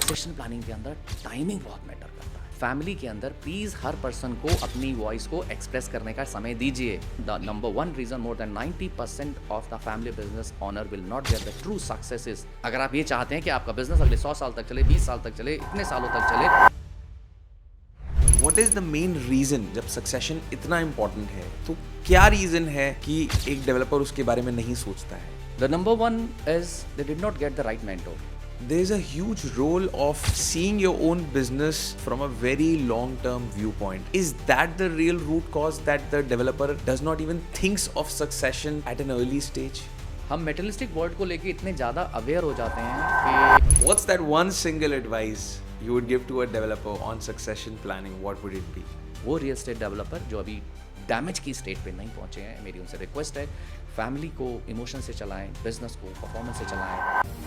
Succession planning के अंदर timing बहुत मैटर करता है। फैमिली के अंदर प्लीज हर पर्सन को अपनी वॉइस को एक्सप्रेस करने का समय दीजिए। The number one reason more than 90% of the family business owner will not get the true successes. अगर आप ये चाहते हैं कि आपका बिजनेस अगले 100 साल तक चले, 20 साल तक चले, इतने सालों तक चले। What is the main reason जब सक्सेशन इतना इम्पोर्टेंट है तो क्या रीजन है कि एक डेवलपर उसके बारे में नहीं सोचता है? The number one is they did not get the right mentor. There is a huge role of seeing your own business from a very long-term viewpoint. Is that the real root cause that the developer does not even thinks of succession at an early stage? हम मेटलिस्टिक world को लेके इतने ज़्यादा aware हो जाते हैं कि What's that one single advice you would give to a developer on succession planning? What would it be? वो रियल एस्टेट डेवलपर जो अभी डैमेज की स्टेट पे नहीं पहुंचे हैं, मेरी उनसे रिक्वेस्ट है, फैमिली को इमोशन से चलाएं, बिजनेस को परफॉर्मेंस से चलाएं।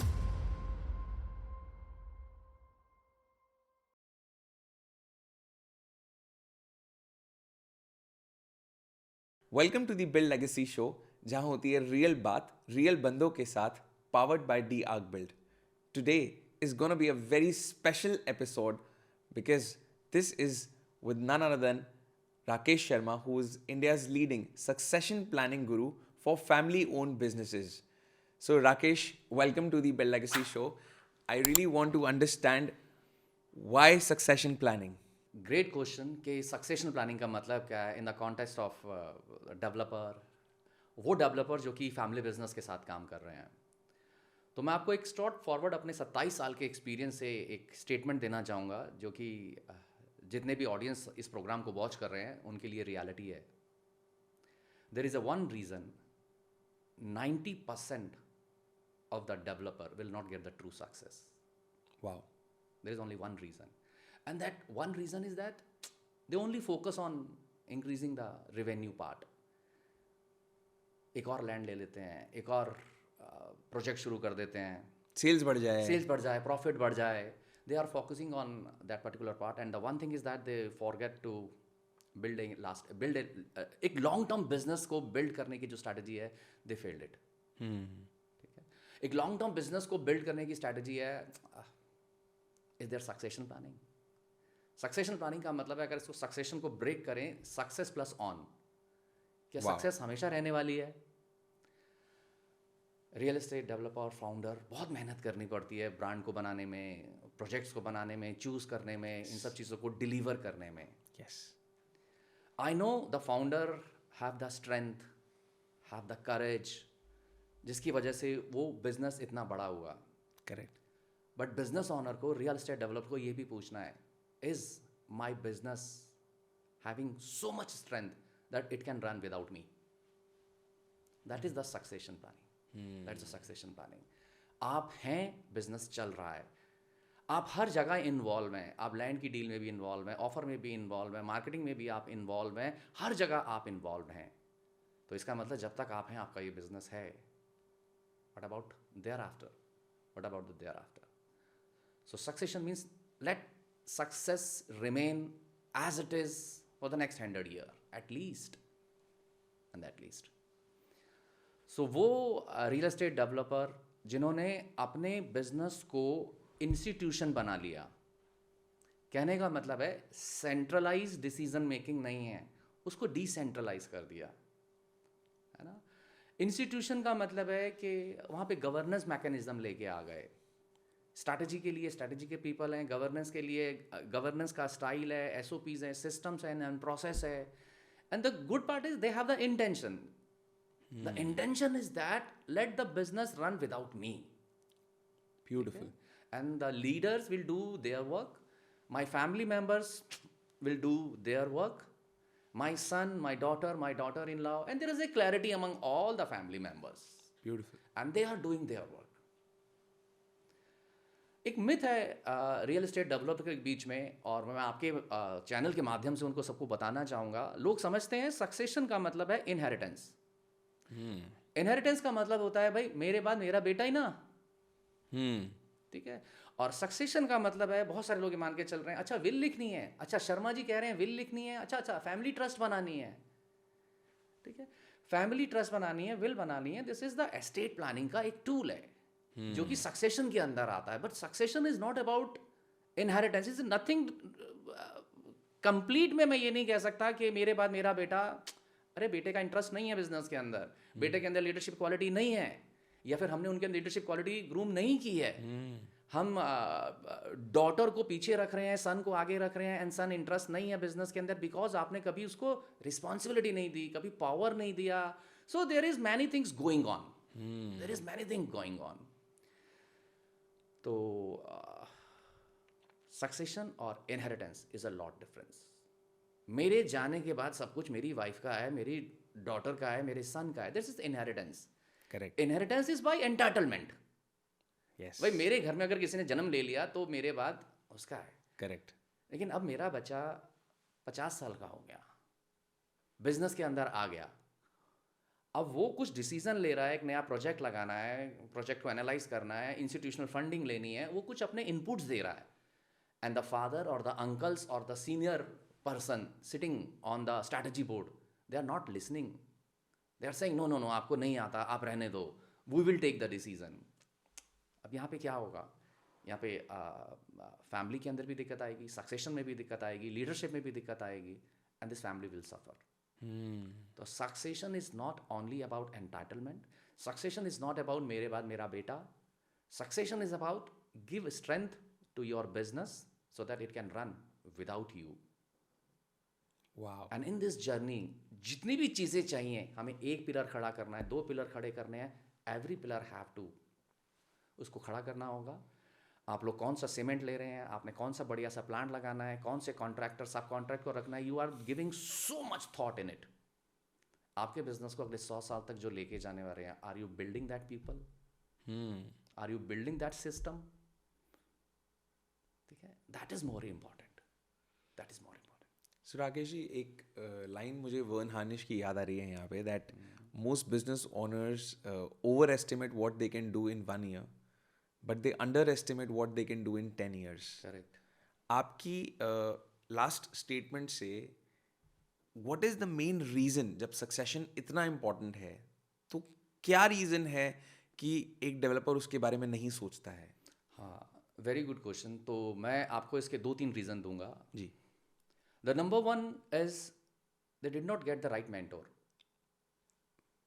Welcome to the build legacy show, जहां होती है रियल बात रियल बंदों के साथ, powered by D Arc Build. Today is gonna be a very special episode because this is with none other than Rakesh Sharma, who is India's leading succession planning guru for family-owned businesses. So Rakesh, welcome to the Build Legacy show. I really want to understand why succession planning. Great question कि succession planning का मतलब क्या है in the context of developer, वो developer जो कि family business के साथ काम कर रहे हैं। तो मैं आपको एक स्ट्रेट फॉरवर्ड अपने 27 साल के एक्सपीरियंस से एक स्टेटमेंट देना चाहूँगा जो कि जितने भी ऑडियंस इस प्रोग्राम को वॉच कर रहे हैं उनके लिए रियलिटी है। There is a one reason 90% of the developer will not get the true success. Wow. There is only one reason, and that one reason is that they only focus on increasing the revenue part. एक और land ले लेते हैं, एक और project शुरू कर देते हैं, Sales बढ़ जाए. सेल्स बढ़ जाए, प्रॉफिट बढ़ जाए। They are focusing on that particular part, and the one thing is that they forget to build एक लॉन्ग टर्म बिजनेस को बिल्ड करने की जो स्ट्रैटेजी है, they failed it. ठीक है, एक लॉन्ग टर्म बिजनेस को बिल्ड करने की स्ट्रैटेजी है, is there succession planning. Succession planning का मतलब है अगर इसको सक्सेशन को ब्रेक करें, सक्सेस प्लस ऑन, क्या Wow. सक्सेस हमेशा रहने वाली है? रियल एस्टेट डेवलपर फाउंडर बहुत मेहनत करनी पड़ती है ब्रांड को बनाने में, प्रोजेक्ट्स को बनाने में, चूज करने में, इन सब चीज़ों को डिलीवर करने में। Yes. I know the founder have the strength, have the courage, जिसकी वजह से वो बिजनेस इतना बड़ा हुआ। Correct. बट बिजनेस ऑनर को, रियल एस्टेट डेवलपर को ये भी पूछना है, is my business having so much strength that it can run without me? That is the succession planning. That is the succession planning. आप हैं, बिजनेस चल रहा है, आप हर जगह इन्वॉल्व हैं, आप लैंड की डील में भी इन्वॉल्व हैं, ऑफर में भी इन्वॉल्व हैं, मार्केटिंग में भी आप इन्वॉल्व हैं, हर जगह आप इन्वॉल्व हैं। तो इसका मतलब जब तक आप हैं, आपका ये बिजनेस है। What about thereafter? What about the thereafter? So succession means let success remain as it is for the next 100 year at least, and at least. So वो रियल एस्टेट डेवलपर जिन्होंने अपने business को institution बना लिया, कहने का मतलब है सेंट्रलाइज डिसीजन मेकिंग नहीं है, उसको डिसेंट्रलाइज कर दिया, है ना। इंस्टीट्यूशन का मतलब है कि वहाँ पे गवर्नेंस मैकेनिज्म लेके आ गए। स्ट्रैटेजी के लिए स्ट्रैटेजी के पीपल हैं, गवर्नेंस के लिए गवर्नेंस का स्टाइल है, एसओपीज हैं, सिस्टम्स हैं एंड प्रोसेस है। And the good part is they have the intention. The intention is that let the business run without me. Beautiful. And the leaders will do their work, my family members will do their work, my son, my daughter in law, and there is a clarity among all the family members, Beautiful. and they are doing their work. एक myth है real estate developer के बीच में, और मैं आपके channel के माध्यम से उनको सबको बताना चाहूँगा। लोग समझते हैं सक्सेशन का मतलब है इनहेरिटेंस। इनहेरिटेंस का मतलब होता है भाई मेरे बाद मेरा बेटा ही ना, ठीक है। और सक्सेशन का मतलब है, बहुत सारे लोग ये मान के चल रहे हैं, अच्छा विल लिखनी है, अच्छा शर्मा जी कह रहे हैं विल लिखनी है, अच्छा फैमिली ट्रस्ट बनानी है, ठीक है, फैमिली ट्रस्ट बनानी है, विल बनानी है। This is the estate planning का एक टूल है जो कि सक्सेशन के अंदर आता है। But succession is not about inheritance is nothing complete में मैं ये नहीं कह सकता कि मेरे बाद मेरा बेटा, अरे बेटे का इंटरेस्ट नहीं है बिजनेस के अंदर, बेटे के अंदर लीडरशिप क्वालिटी नहीं है, या फिर हमने उनके लीडरशिप क्वालिटी ग्रूम नहीं की है, हम डॉटर को पीछे रख रहे हैं, सन को आगे रख रहे हैं, एंड सन इंटरेस्ट नहीं है बिजनेस के अंदर बिकॉज आपने कभी उसको रिस्पॉन्सिबिलिटी नहीं दी, कभी पावर नहीं दिया. So there is many things going on, there is many thing going on. तो सक्सेशन और inheritance is a lot difference. मेरे जाने के बाद सब कुछ मेरी वाइफ का है, मेरी डॉटर का है, मेरे सन का है, this is inheritance. Correct. Inheritance is by entitlement. Yes. भाई मेरे घर में अगर किसी ने जन्म ले लिया तो मेरे बाद उसका है. करेक्ट. लेकिन अब मेरा बच्चा 50 साल का हो गया, बिजनेस के अंदर आ गया, अब वो कुछ डिसीजन ले रहा है, एक नया प्रोजेक्ट लगाना है, प्रोजेक्ट को एनालाइज करना है, इंस्टीट्यूशनल फंडिंग लेनी है, वो कुछ अपने इनपुट्स दे रहा है. एंड द फादर और द अंकल्स और the senior person sitting on the strategy board, they are not listening. They are saying no no no, आपको नहीं आता, आप रहने दो, we will take the decision. अब यहाँ पे क्या होगा, यहाँ पे फैमिली के अंदर भी दिक्कत आएगी, सक्सेशन में भी दिक्कत आएगी, लीडरशिप में भी दिक्कत आएगी, and this family will suffer. तो succession is not only about entitlement, succession is not about मेरे बाद मेरा बेटा, succession is about give strength to your business so that it can run without you. Wow. And in this journey जितनी भी चीज़ें चाहिए, हमें एक पिलर खड़ा करना है, 2 पिलर खड़े करने हैं, एवरी पिलर हैव टू, उसको खड़ा करना होगा. आप लोग कौन सा सीमेंट ले रहे हैं, आपने कौन सा बढ़िया सा प्लांट लगाना है, कौन से कॉन्ट्रैक्टर सब कॉन्ट्रैक्ट को रखना है, you are giving so much thought in it. आपके बिजनेस को अगले 100 साल तक जो लेके जाने वाले हैं, are you building that people, are you building that system. ठीक है, that is more important, that is more important. So Rakesh ji, एक लाइन मुझे वर्न हार्निश की याद आ रही है यहाँ पे, that most business owners over estimate what they can do in 1 year, but they under estimate what they can do in 10 years. Correct. आपकी last statement से what is the main reason, जब सक्सेशन इतना important है तो क्या reason है कि एक डेवलपर उसके बारे में नहीं सोचता है? हाँ, वेरी गुड क्वेश्चन. तो मैं आपको इसके 2-3 रीज़न दूंगा. जी. The number 1 is they did not get the right mentor.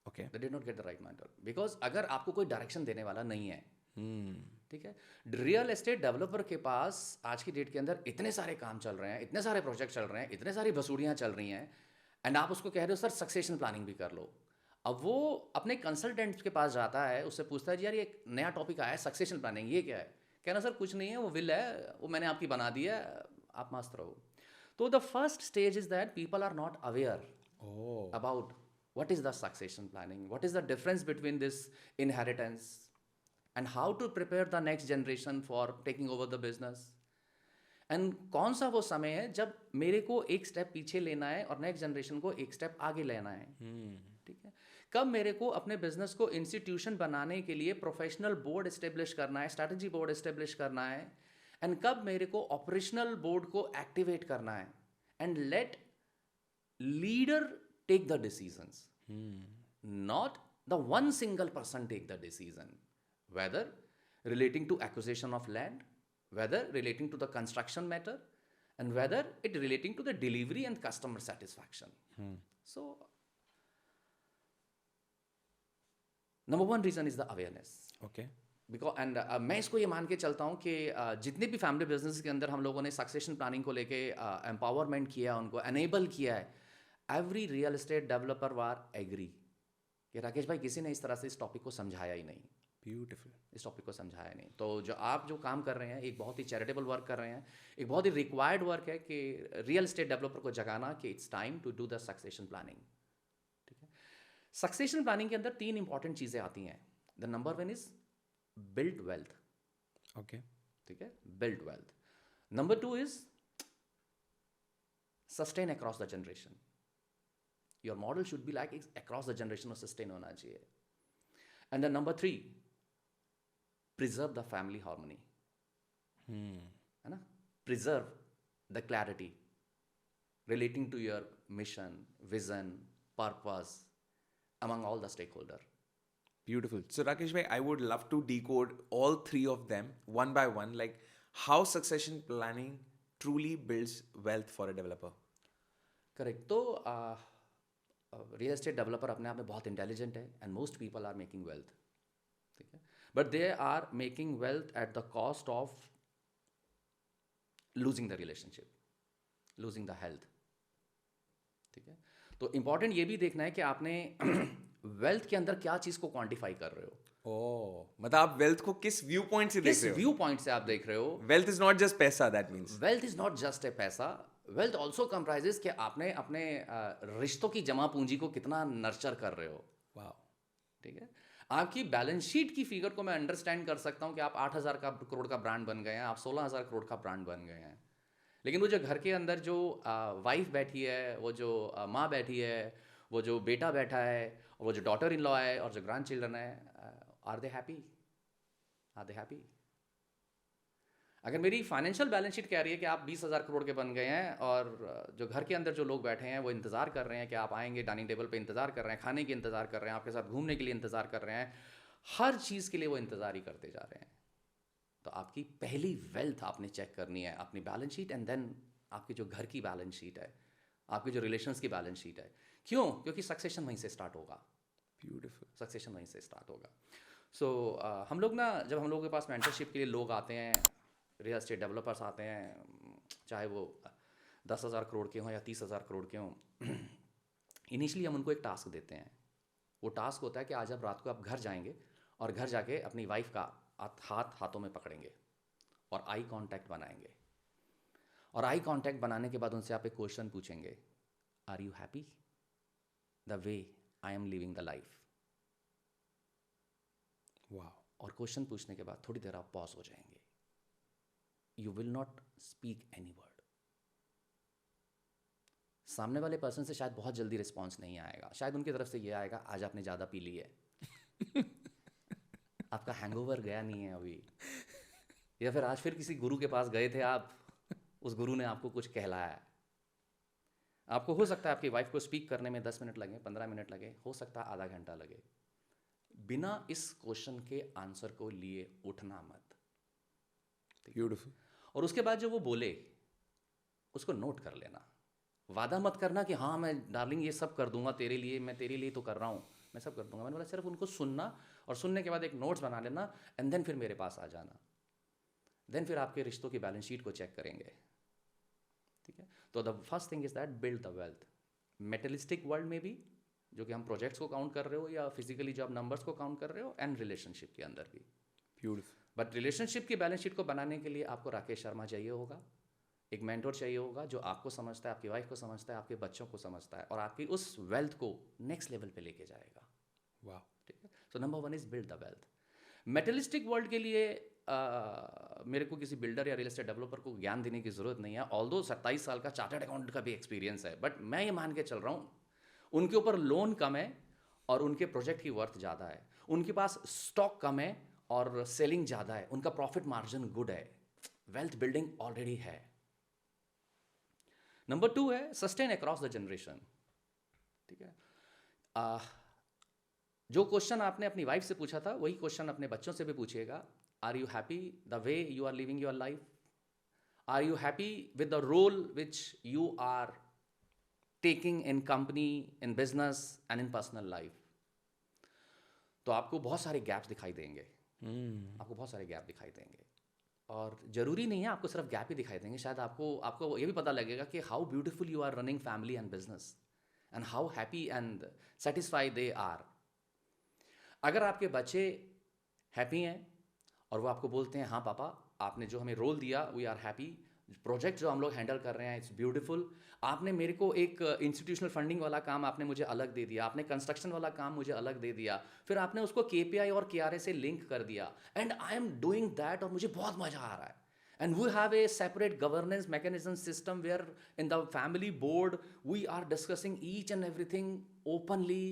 Okay. They did not get the right mentor because अगर आपको कोई डायरेक्शन देने वाला नहीं है, ठीक है, रियल एस्टेट डेवलपर के पास आज की डेट के अंदर इतने सारे काम चल रहे हैं, इतने सारे प्रोजेक्ट चल रहे हैं, इतने सारी भसूड़ियाँ चल रही हैं, एंड आप उसको कह रहे हो सर सक्सेशन प्लानिंग भी कर लो. अब वो अपने कंसल्टेंट के पास जाता है, उससे पूछता है जी यार ये एक नया टॉपिक आया है सक्सेशन प्लानिंग, ये क्या है? कहना सर कुछ नहीं है, वो विल है, वो मैंने आपकी बना दी है, आप मस्त रहो. तो the first stage is that people are not aware about what is the succession planning, what is the difference between this inheritance, and how to prepare the next generation for taking over the business. And कौन सा वो समय है जब मेरे को एक step पीछे लेना है और नेक्स्ट जनरेशन को एक स्टेप आगे लेना है. ठीक है, कब मेरे को अपने बिजनेस को इंस्टीट्यूशन बनाने के लिए प्रोफेशनल बोर्ड एस्टेब्लिश करना है, स्ट्रैटेजी बोर्ड एस्टेब्लिश करना है, एंड कब मेरे को ऑपरेशनल बोर्ड को एक्टिवेट करना है, and let leader take the decisions, not the one single person take the decision, whether relating to acquisition of land, whether relating to the construction matter, and whether it relating to the delivery and customer satisfaction. So number one reason is the awareness. Okay. Because and मैं इसको ये मान के चलता हूँ कि जितने भी फैमिली बिजनेस के अंदर हम लोगों ने सक्सेशन प्लानिंग को लेके एम्पावरमेंट किया, उनको एनेबल किया है, एवरी रियल एस्टेट डेवलपर वार एग्री कि राकेश भाई किसी ने इस तरह से इस टॉपिक को समझाया ही नहीं. ब्यूटीफुल. इस टॉपिक को समझाया नहीं. तो जो आप जो काम कर रहे हैं, एक बहुत ही चैरिटेबल वर्क कर रहे हैं, एक बहुत ही रिक्वायर्ड वर्क है कि रियल एस्टेट डेवलपर को जगाना कि it's time to do the succession planning. ठीक है, सक्सेशन प्लानिंग के अंदर 3 इंपॉर्टेंट चीज़ें आती हैं. The number 1 is build wealth. Okay. ठीक है, build wealth. Number 2 is sustain across the generation. Your model should be like across the generation और सस्टेन होना चाहिए. And the number 3, preserve the family harmony. है ना, preserve the clarity relating to your mission, vision, purpose among all the stakeholder. Beautiful. So Rakesh bhai, I would love to decode all 3 of them one by one. Like, how succession planning truly builds wealth for a developer. Correct. तो real estate developer अपने आप में बहुत intelligent है and most people are making wealth. ठीक है, but they are making wealth at the cost of losing the relationship, losing the health. ठीक है, तो इंपॉर्टेंट ये भी देखना है कि आपने वेल्थ के अंदर क्या चीज़ को क्वांटिफाई कर रहे हो, मतलब आप वेल्थ को किस व्यू पॉइंट से देख किस रहे हो. व्यू पॉइंट से आप देख रहे हो. वेल्थ इज नॉट जस्ट पैसा, that means. Wealth is not just a पैसा. वेल्थ ऑल्सो कंप्राइजेस कि आपने अपने रिश्तों की जमा पूंजी को कितना नर्चर कर रहे हो. वाओ. ठीक है, आपकी बैलेंस शीट की फिगर को मैं अंडरस्टैंड कर सकता हूँ कि आप 8,000 करोड़ का ब्रांड बन गए हैं, आप 16,000 करोड़ का ब्रांड बन गए हैं, लेकिन वो जो घर के अंदर जो वाइफ बैठी है, वो जो माँ बैठी है, वो जो बेटा बैठा है, और वो जो डॉटर इन लॉ है, और जो ग्रैंड चिल्ड्रन है, are they happy? Are they happy? अगर मेरी फाइनेंशियल बैलेंस शीट कह रही है कि आप 20,000 करोड़ के बन गए हैं, और जो घर के अंदर जो लोग बैठे हैं वो इंतज़ार कर रहे हैं कि आप आएंगे, डाइनिंग टेबल पे इंतज़ार कर रहे हैं, खाने की इंतज़ार कर रहे हैं, आपके साथ घूमने के लिए इंतज़ार कर रहे हैं, हर चीज़ के लिए वो इंतज़ार ही करते जा रहे हैं, तो आपकी पहली वेल्थ आपने चेक करनी है अपनी बैलेंस शीट, एंड देन आपकी जो घर की बैलेंस शीट है, आपकी जो रिलेशंस की बैलेंस शीट है. क्यों? क्योंकि सक्सेशन वहीं से स्टार्ट होगा. ब्यूटीफुल. सक्सेशन वहीं से स्टार्ट होगा. सो हम लोग ना, जब हम लोगों के पास मेंटरशिप के लिए लोग आते हैं, रियल एस्टेट डेवलपर्स आते हैं, चाहे वो 10,000 करोड़ के हों या 30,000 करोड़ के हों, इनिशियली हम उनको एक टास्क देते हैं. वो टास्क होता है कि आज आप रात को आप घर जाएंगे और घर जाके अपनी वाइफ का हाथ हाथों में पकड़ेंगे और आई कांटेक्ट बनाएंगे, और आई कांटेक्ट बनाने के बाद उनसे आप एक क्वेश्चन पूछेंगे, are you happy the way I am living the life? Wow. और क्वेश्चन पूछने के बाद थोड़ी देर आप पॉज हो जाएंगे. You will not speak any word. सामने वाले पर्सन से शायद बहुत जल्दी रिस्पॉन्स नहीं आएगा, शायद उनकी तरफ से ये आएगा, आज आपने ज़्यादा पी ली है, आपका हैंगओवर गया नहीं है अभी, या फिर आज फिर किसी गुरु के पास गए थे आप, उस गुरु ने आपको कुछ कहलाया. आपको हो सकता है आपकी वाइफ को स्पीक करने में 10 मिनट लगे, 15 मिनट लगे, हो सकता है आधा घंटा लगे. बिना इस क्वेश्चन के आंसर को लिए उठना मत. ब्यूटीफुल. और उसके बाद जो वो बोले उसको नोट कर लेना. वादा मत करना कि हाँ मैं डार्लिंग ये सब कर दूंगा तेरे लिए, मैं तेरे लिए तो कर रहा हूँ, मैं सब कर दूंगा. मैंने बोला सिर्फ उनको सुनना, और सुनने के बाद एक नोट्स बना लेना, एंड देन फिर मेरे पास आ जाना. देन फिर आपके रिश्तों की बैलेंस शीट को चेक करेंगे. ठीक है, तो the first thing is that build the wealth. Materialistic world में भी, जो कि हम प्रोजेक्ट्स को काउंट कर रहे हो, या फिजिकली जो आप नंबर्स को काउंट कर रहे हो, एंड रिलेशनशिप के अंदर भी. ब्यूटीफुल. बट रिलेशनशिप की बैलेंस शीट को बनाने के लिए आपको राकेश शर्मा चाहिए होगा, एक मेंटोर चाहिए होगा जो आपको समझता है, आपकी वाइफ को समझता है, आपके बच्चों को समझता है, और आपकी उस वेल्थ को नेक्स्ट लेवल पे लेके जाएगा. वाह. ठीक है, so number 1 is build the wealth. Materialistic world के लिए मेरे को किसी बिल्डर या रियल एस्टेट डेवलपर को ज्ञान देने की ज़रूरत नहीं है, ऑल्दो 27 साल का चार्टर्ड अकाउंटेंट का भी एक्सपीरियंस है, बट मैं ये मान के चल रहा हूँ उनके ऊपर लोन कम है और उनके प्रोजेक्ट की वर्थ ज़्यादा है, उनके पास स्टॉक कम है और सेलिंग ज़्यादा है, उनका प्रॉफिट मार्जिन गुड है, वेल्थ बिल्डिंग ऑलरेडी है. नंबर 2 है सस्टेन अक्रॉस द जनरेशन. ठीक है, जो क्वेश्चन आपने अपनी वाइफ से पूछा था वही क्वेश्चन अपने बच्चों से भी पूछिएगा. Are you happy the way you are living your life? Are you happy with the role which you are taking in company, in business and in personal life? तो आपको बहुत सारे गैप्स दिखाई देंगे. आपको बहुत सारे गैप दिखाई देंगे, और ज़रूरी नहीं है आपको सिर्फ गैप ही दिखाई देंगे, शायद आपको ये भी पता लगेगा कि how beautiful you are running family and business, and how happy and satisfied they are. अगर आपके बच्चे हैप्पी हैं और वो आपको बोलते हैं हाँ पापा आपने जो हमें रोल दिया वी आर हैप्पी, प्रोजेक्ट जो हम लोग हैंडल कर रहे हैं इट्स ब्यूटीफुल, आपने मेरे को एक इंस्टीट्यूशनल फंडिंग वाला काम आपने मुझे अलग दे दिया, आपने कंस्ट्रक्शन वाला काम मुझे अलग दे दिया, फिर आपने उसको KPI और KRA से लिंक कर दिया, and I am doing that और मुझे बहुत मज़ा आ रहा है. And we have a separate governance mechanism system where in the family board we are discussing each and everything openly.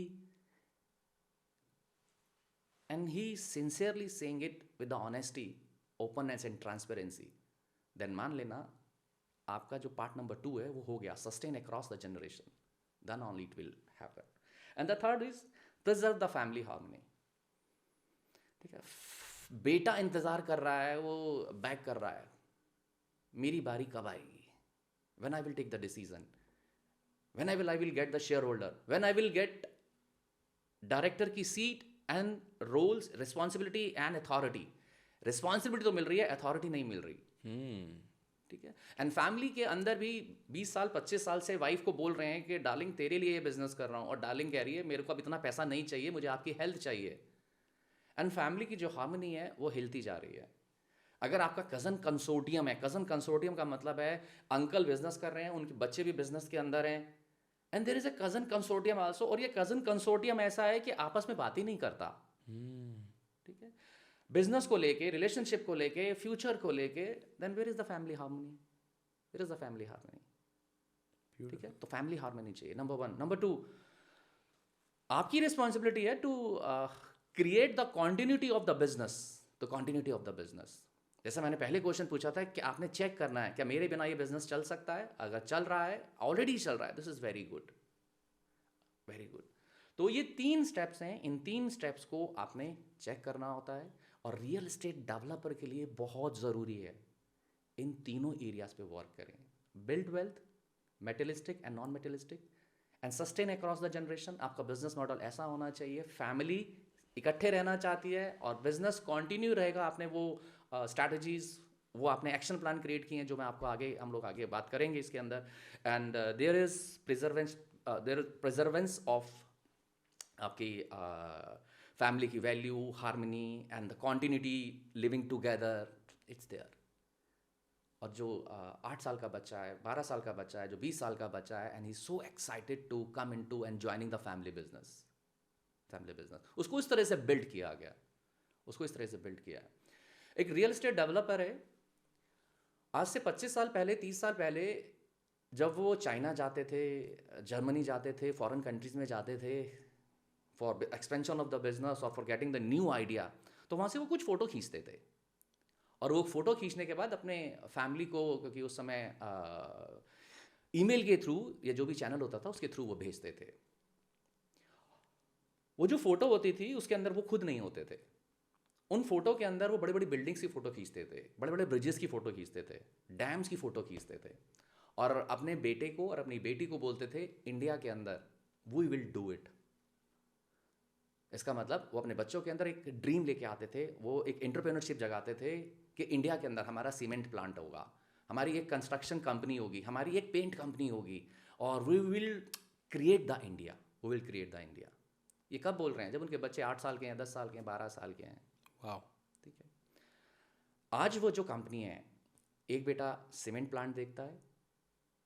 And he sincerely saying it with the honesty, openness and transparency. Then मान लेना आपका जो part number 2 है वो हो गया, sustain across the generation. Then only it will happen. And the third is preserve the family harmony. ठीक है, बेटा इंतजार कर रहा है, वो बैक कर रहा है, मेरी बारी कब आएगी, when I will take the decision, when I will get the shareholder, when I will get director की seat and roles, responsibility and authority. Responsibility तो मिल रही है, अथॉरिटी नहीं मिल रही. ठीक है. एंड फैमिली के अंदर भी 20 साल 25 साल से वाइफ को बोल रहे हैं कि डार्लिंग तेरे लिए ये बिजनेस कर रहा हूँ, और डार्लिंग कह रही है मेरे को अब इतना पैसा नहीं चाहिए, मुझे आपकी हेल्थ चाहिए. एंड फैमिली की जो हार्मनी है वो हिलती जा रही है. अगर आपका कज़न कंसोर्टियम है, कज़न कंसोर्टियम का मतलब है अंकल बिजनेस कर रहे हैं, उनके बच्चे भी बिजनेस के अंदर हैं, and there is a cousin consortium also. और ये कज़न कंसोर्टियम ऐसा है कि आपस में बात ही नहीं करता. ठीक है. बिजनेस को लेके, रिलेशनशिप को लेके, फ्यूचर को लेके, then where is the family harmony, where is the family harmony. ठीक है. तो फैमिली हार्मनी चाहिए, नंबर 1. नंबर 2, आपकी रिस्पॉन्सिबिलिटी है to create the continuity of the business. The continuity of the business. जैसे मैंने पहले क्वेश्चन पूछा था कि आपने चेक करना है क्या मेरे बिना ये बिजनेस चल सकता है. अगर चल रहा है, ऑलरेडी चल रहा है, this is very good, very good. तो ये 3 स्टेप्स हैं. इन 3 स्टेप्स को आपने चेक करना होता है, और रियल एस्टेट डेवलपर के लिए बहुत ज़रूरी है इन तीनों एरियाज पे वर्क करें. Build wealth, materialistic and non materialistic, and sustain across the generation. आपका बिजनेस मॉडल ऐसा होना चाहिए, फैमिली इकट्ठे रहना चाहती है और बिजनेस कंटिन्यू रहेगा. आपने वो स्ट्रैटेजीज, वो आपने एक्शन प्लान क्रिएट किए हैं जो मैं आपको हम लोग आगे बात करेंगे इसके अंदर. And there is preservance of आपकी फैमिली की value, harmony and the continuity, living together, it's there. और जो 8 साल का बच्चा है, 12 साल का बच्चा है, जो 20 साल का बच्चा है, and he is so excited to come in to and joining the family business. उसको इस तरह से बिल्ड किया गया, उसको इस तरह से बिल्ड किया है. एक रियल एस्टेट डेवलपर है, आज से 25 साल पहले, 30 साल पहले, जब वो चाइना जाते थे, जर्मनी जाते थे, फॉरेन कंट्रीज में जाते थे for expansion of the business और for getting the new idea, तो वहाँ से वो कुछ फ़ोटो खींचते थे. और वो फ़ोटो खींचने के बाद अपने फैमिली को, क्योंकि उस समय ईमेल के थ्रू या जो भी चैनल होता था उसके थ्रू वो भेजते थे. वो जो फ़ोटो होती थी उसके अंदर वो खुद नहीं होते थे. उन फोटो के अंदर वो बड़ी बड़ी बिल्डिंग्स की फ़ोटो खींचते थे, बड़े बड़े ब्रिजेस की फ़ोटो खींचते थे, डैम्स की फ़ोटो खींचते थे, और अपने बेटे को और अपनी बेटी को बोलते थे इंडिया के अंदर वी विल डू इट. इसका मतलब वो अपने बच्चों के अंदर एक ड्रीम लेके आते थे, वो एक एंटरप्रेन्योरशिप जगाते थे कि इंडिया के अंदर हमारा सीमेंट प्लांट होगा, हमारी एक कंस्ट्रक्शन कंपनी होगी, हमारी एक पेंट कंपनी होगी, और we will create the India, we will create the India. ये कब बोल रहे हैं? जब उनके बच्चे 8 साल के हैं, 10 साल के हैं, 12 साल के हैं. वाह. ठीक है. आज वो जो कंपनी है, एक बेटा सीमेंट प्लांट देखता है,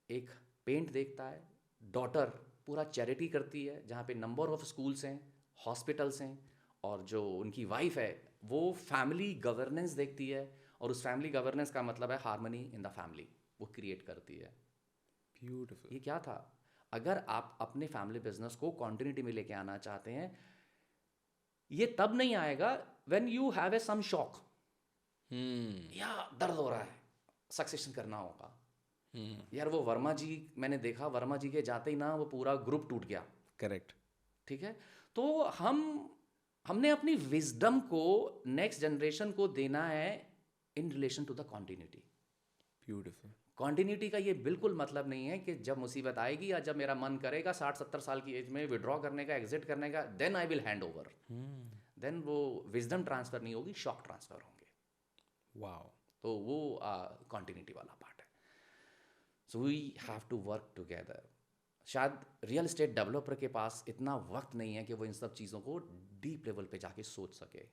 एक पेंट देखता है, डॉटर पूरा चैरिटी करती है जहाँ पे नंबर ऑफ स्कूल्स हैं, हॉस्पिटल्स हैं, और जो उनकी वाइफ है वो फैमिली गवर्नेंस देखती है, और उस फैमिली गवर्नेंस का मतलब है हार्मनी इन द फैमिली, वो क्रिएट करती है. ब्यूटीफुल. ये क्या था? अगर आप अपने फैमिली बिजनेस को कॉन्टिन्यूटी में लेके आना चाहते हैं, ये तब नहीं आएगा when you have a some shock, या दर्द हो रहा है, सक्सेशन करना होगा. यार वो वर्मा जी, मैंने देखा वर्मा जी के जाते ही ना वो पूरा ग्रुप टूट गया. करेक्ट. ठीक है. तो हमने अपनी विजडम को नेक्स्ट जनरेशन को देना है in relation to the continuity. Beautiful. Continuity का ये बिल्कुल मतलब नहीं है कि जब मुसीबत आएगी या जब मेरा मन करेगा 60-70 साल की एज में विड्रॉ करने का, एग्जिट करने का, then I will hand over. Then वो विजडम ट्रांसफ़र नहीं होगी, शॉक ट्रांसफ़र होंगे. वाओ. तो वो कॉन्टिन्यूटी वाला पार्ट है. So we have to work together. शायद रियल एस्टेट डेवलपर के पास इतना वक्त नहीं है कि वो इन सब चीज़ों को डीप लेवल पे जाके सोच सके.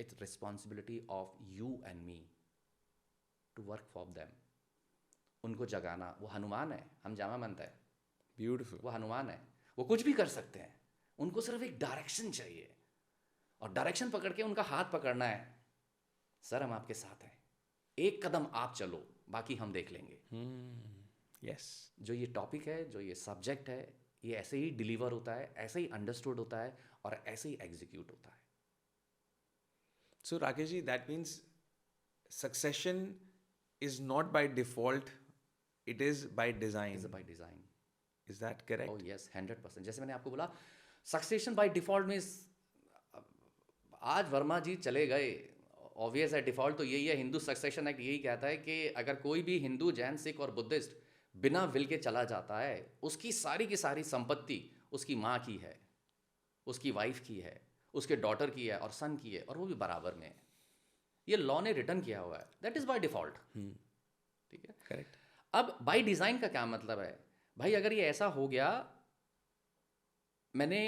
It's responsibility of you and me to work for them. उनको जगाना. वो हनुमान है, हम जामा मनता है. ब्यूटीफुल. वो हनुमान है, वो कुछ भी कर सकते हैं, उनको सिर्फ एक डायरेक्शन चाहिए, और डायरेक्शन पकड़ के उनका हाथ पकड़ना है. सर हम आपके साथ हैं, एक कदम आप चलो, बाकी हम देख लेंगे. यस. जो ये टॉपिक है, जो ये सब्जेक्ट है, ये ऐसे ही डिलीवर होता है, ऐसे ही अंडरस्टूड होता है, और ऐसे ही एग्जीक्यूट होता है. So Rakesh ji, that means succession is not by default, it is by design. Is by design. Is that correct? Oh yes, 100%. जैसे मैंने आपको बोला, सक्सेशन बाय डिफॉल्ट मीन्स आज वर्मा जी चले गए ऑब्वियस है, डिफ़ॉल्ट तो यही है। हिंदू सक्सेशन एक्ट यही कहता है कि अगर कोई भी हिंदू, जैन, सिख और बुद्धिस्ट बिना विल के चला जाता है, उसकी सारी की सारी संपत्ति उसकी माँ की है, उसकी वाइफ की है, उसके डॉटर की है और सन की है, और वो भी बराबर में है। ये लॉ ने रिटर्न किया हुआ है, दैट इज़ बाय डिफ़ॉल्ट। ठीक है, करेक्ट। अब बाय डिज़ाइन का क्या मतलब है? भाई अगर ये ऐसा हो गया, मैंने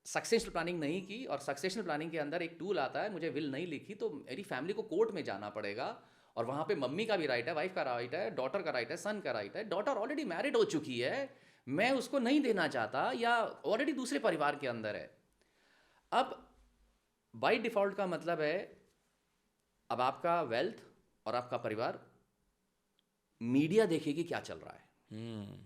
सक्सेशनल प्लानिंग नहीं की और सक्सेशनल प्लानिंग के अंदर एक टूल आता है, मुझे विल नहीं लिखी, तो मेरी फैमिली को कोर्ट में जाना पड़ेगा, और वहाँ पे मम्मी का भी राइट है, वाइफ का राइट है, डॉटर का राइट है, सन का राइट है। डॉटर ऑलरेडी मैरिड हो चुकी है, मैं उसको नहीं देना चाहता, या ऑलरेडी दूसरे परिवार के अंदर है। अब बाय डिफ़ॉल्ट का मतलब है, अब आपका वेल्थ और आपका परिवार, मीडिया देखेगी क्या चल रहा है,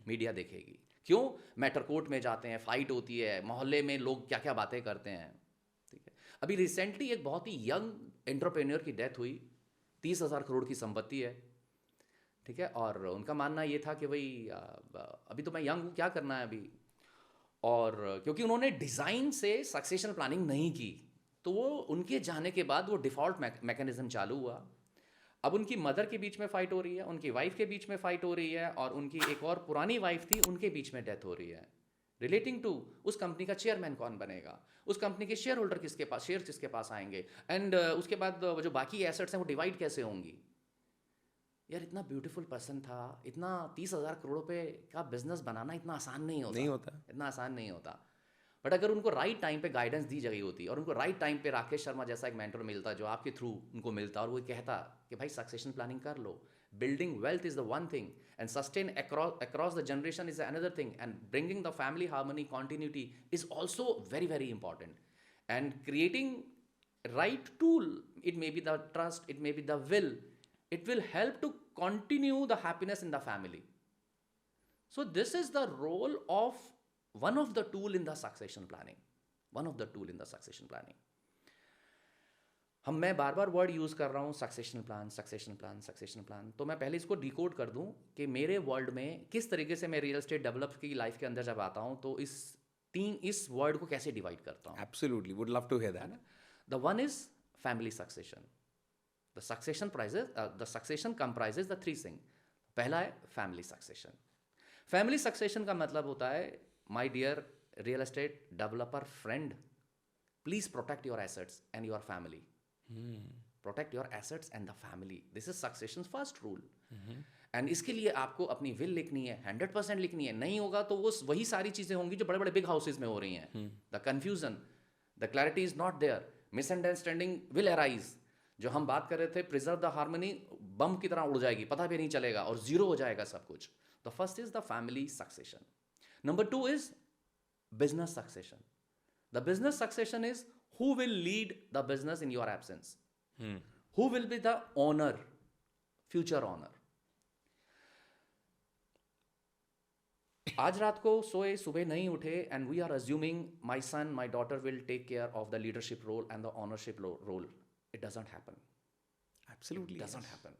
मीडिया देखेगी। क्यों? मैटर कोर्ट में जाते हैं, फाइट होती है, मोहल्ले में लोग क्या क्या बातें करते हैं। ठीक है, अभी रिसेंटली एक बहुत ही यंग एंटरप्रेन्योर की डेथ हुई, 30,000 करोड़ की संपत्ति है। ठीक है, और उनका मानना ये था कि भाई अभी तो मैं यंग हूँ, क्या करना है अभी। और क्योंकि उन्होंने डिज़ाइन से सक्सेशन प्लानिंग नहीं की, तो वो उनके जाने के बाद वो डिफ़ॉल्ट मैकेनिज्म चालू हुआ। अब उनकी मदर के बीच में फाइट हो रही है, उनकी वाइफ के बीच में फाइट हो रही है, और उनकी एक और पुरानी वाइफ थी, उनके बीच में डेथ हो रही है, रिलेटिंग टू उस कंपनी का चेयरमैन कौन बनेगा, उस कंपनी के शेयर होल्डर किसके पास, शेयर किसके पास आएंगे, एंड उसके बाद जो बाकी एसेट्स हैं वो डिवाइड कैसे होंगी। यार इतना ब्यूटीफुल पर्सन था, इतना 30,000 करोड़ पे का बिजनेस बनाना इतना आसान नहीं होता, नहीं होता। इतना आसान नहीं होता। बट अगर उनको राइट टाइम पे गाइडेंस दी गई होती, और उनको राइट टाइम पे राकेश शर्मा जैसा एक मेंटर मिलता जो आपके थ्रू उनको मिलता, और वो कहता कि भाई सक्सेशन प्लानिंग कर लो, building wealth is the one thing and sustain across the generation is another thing, and bringing the family harmony continuity is also very very important, and creating right tool, it may be the trust, it may be the will, it will help to continue the happiness in the family. So this is the role of one of the tool in the succession planning, one of the tool in the succession planning. मैं बार बार word use कर रहा हूँ, succession plan, succession plan, succession plan. तो मैं पहले इसको decode कर दूँ कि मेरे वर्ल्ड में किस तरीके से मैं रियल एस्टेट डेवलप की लाइफ के अंदर जब आता हूँ, तो इस वर्ड को कैसे डिवाइड करता हूँ। Absolutely, would love to hear that. The one is family succession. The succession comprises the three things. पहला है family succession. Family succession का मतलब होता है, my dear real estate developer friend, please protect your assets and your family. Protect your assets and the family. This is succession's first rule. And इसके लिए आपको अपनी विल लिखनी है, 100% लिखनी है। नहीं होगा तो वो वही सारी चीज़ें होंगी जो बड़े बड़े बिग हाउसेज में हो रही हैं। The confusion, the clarity is not there, misunderstanding will arise. जो हम बात कर रहे थे, प्रिजर्व द हार्मनी, बम की तरह उड़ जाएगी, पता भी नहीं चलेगा और जीरो हो जाएगा सब कुछ। The first is the family succession. Number 2 is business succession. The business succession is who will lead the business in your absence. Who will be the owner, future owner. आज रात को सोए, सुबह नहीं उठे, and we are assuming my son, my daughter will take care of the leadership role and the ownership role. It doesn't happen. Absolutely. It doesn't happen.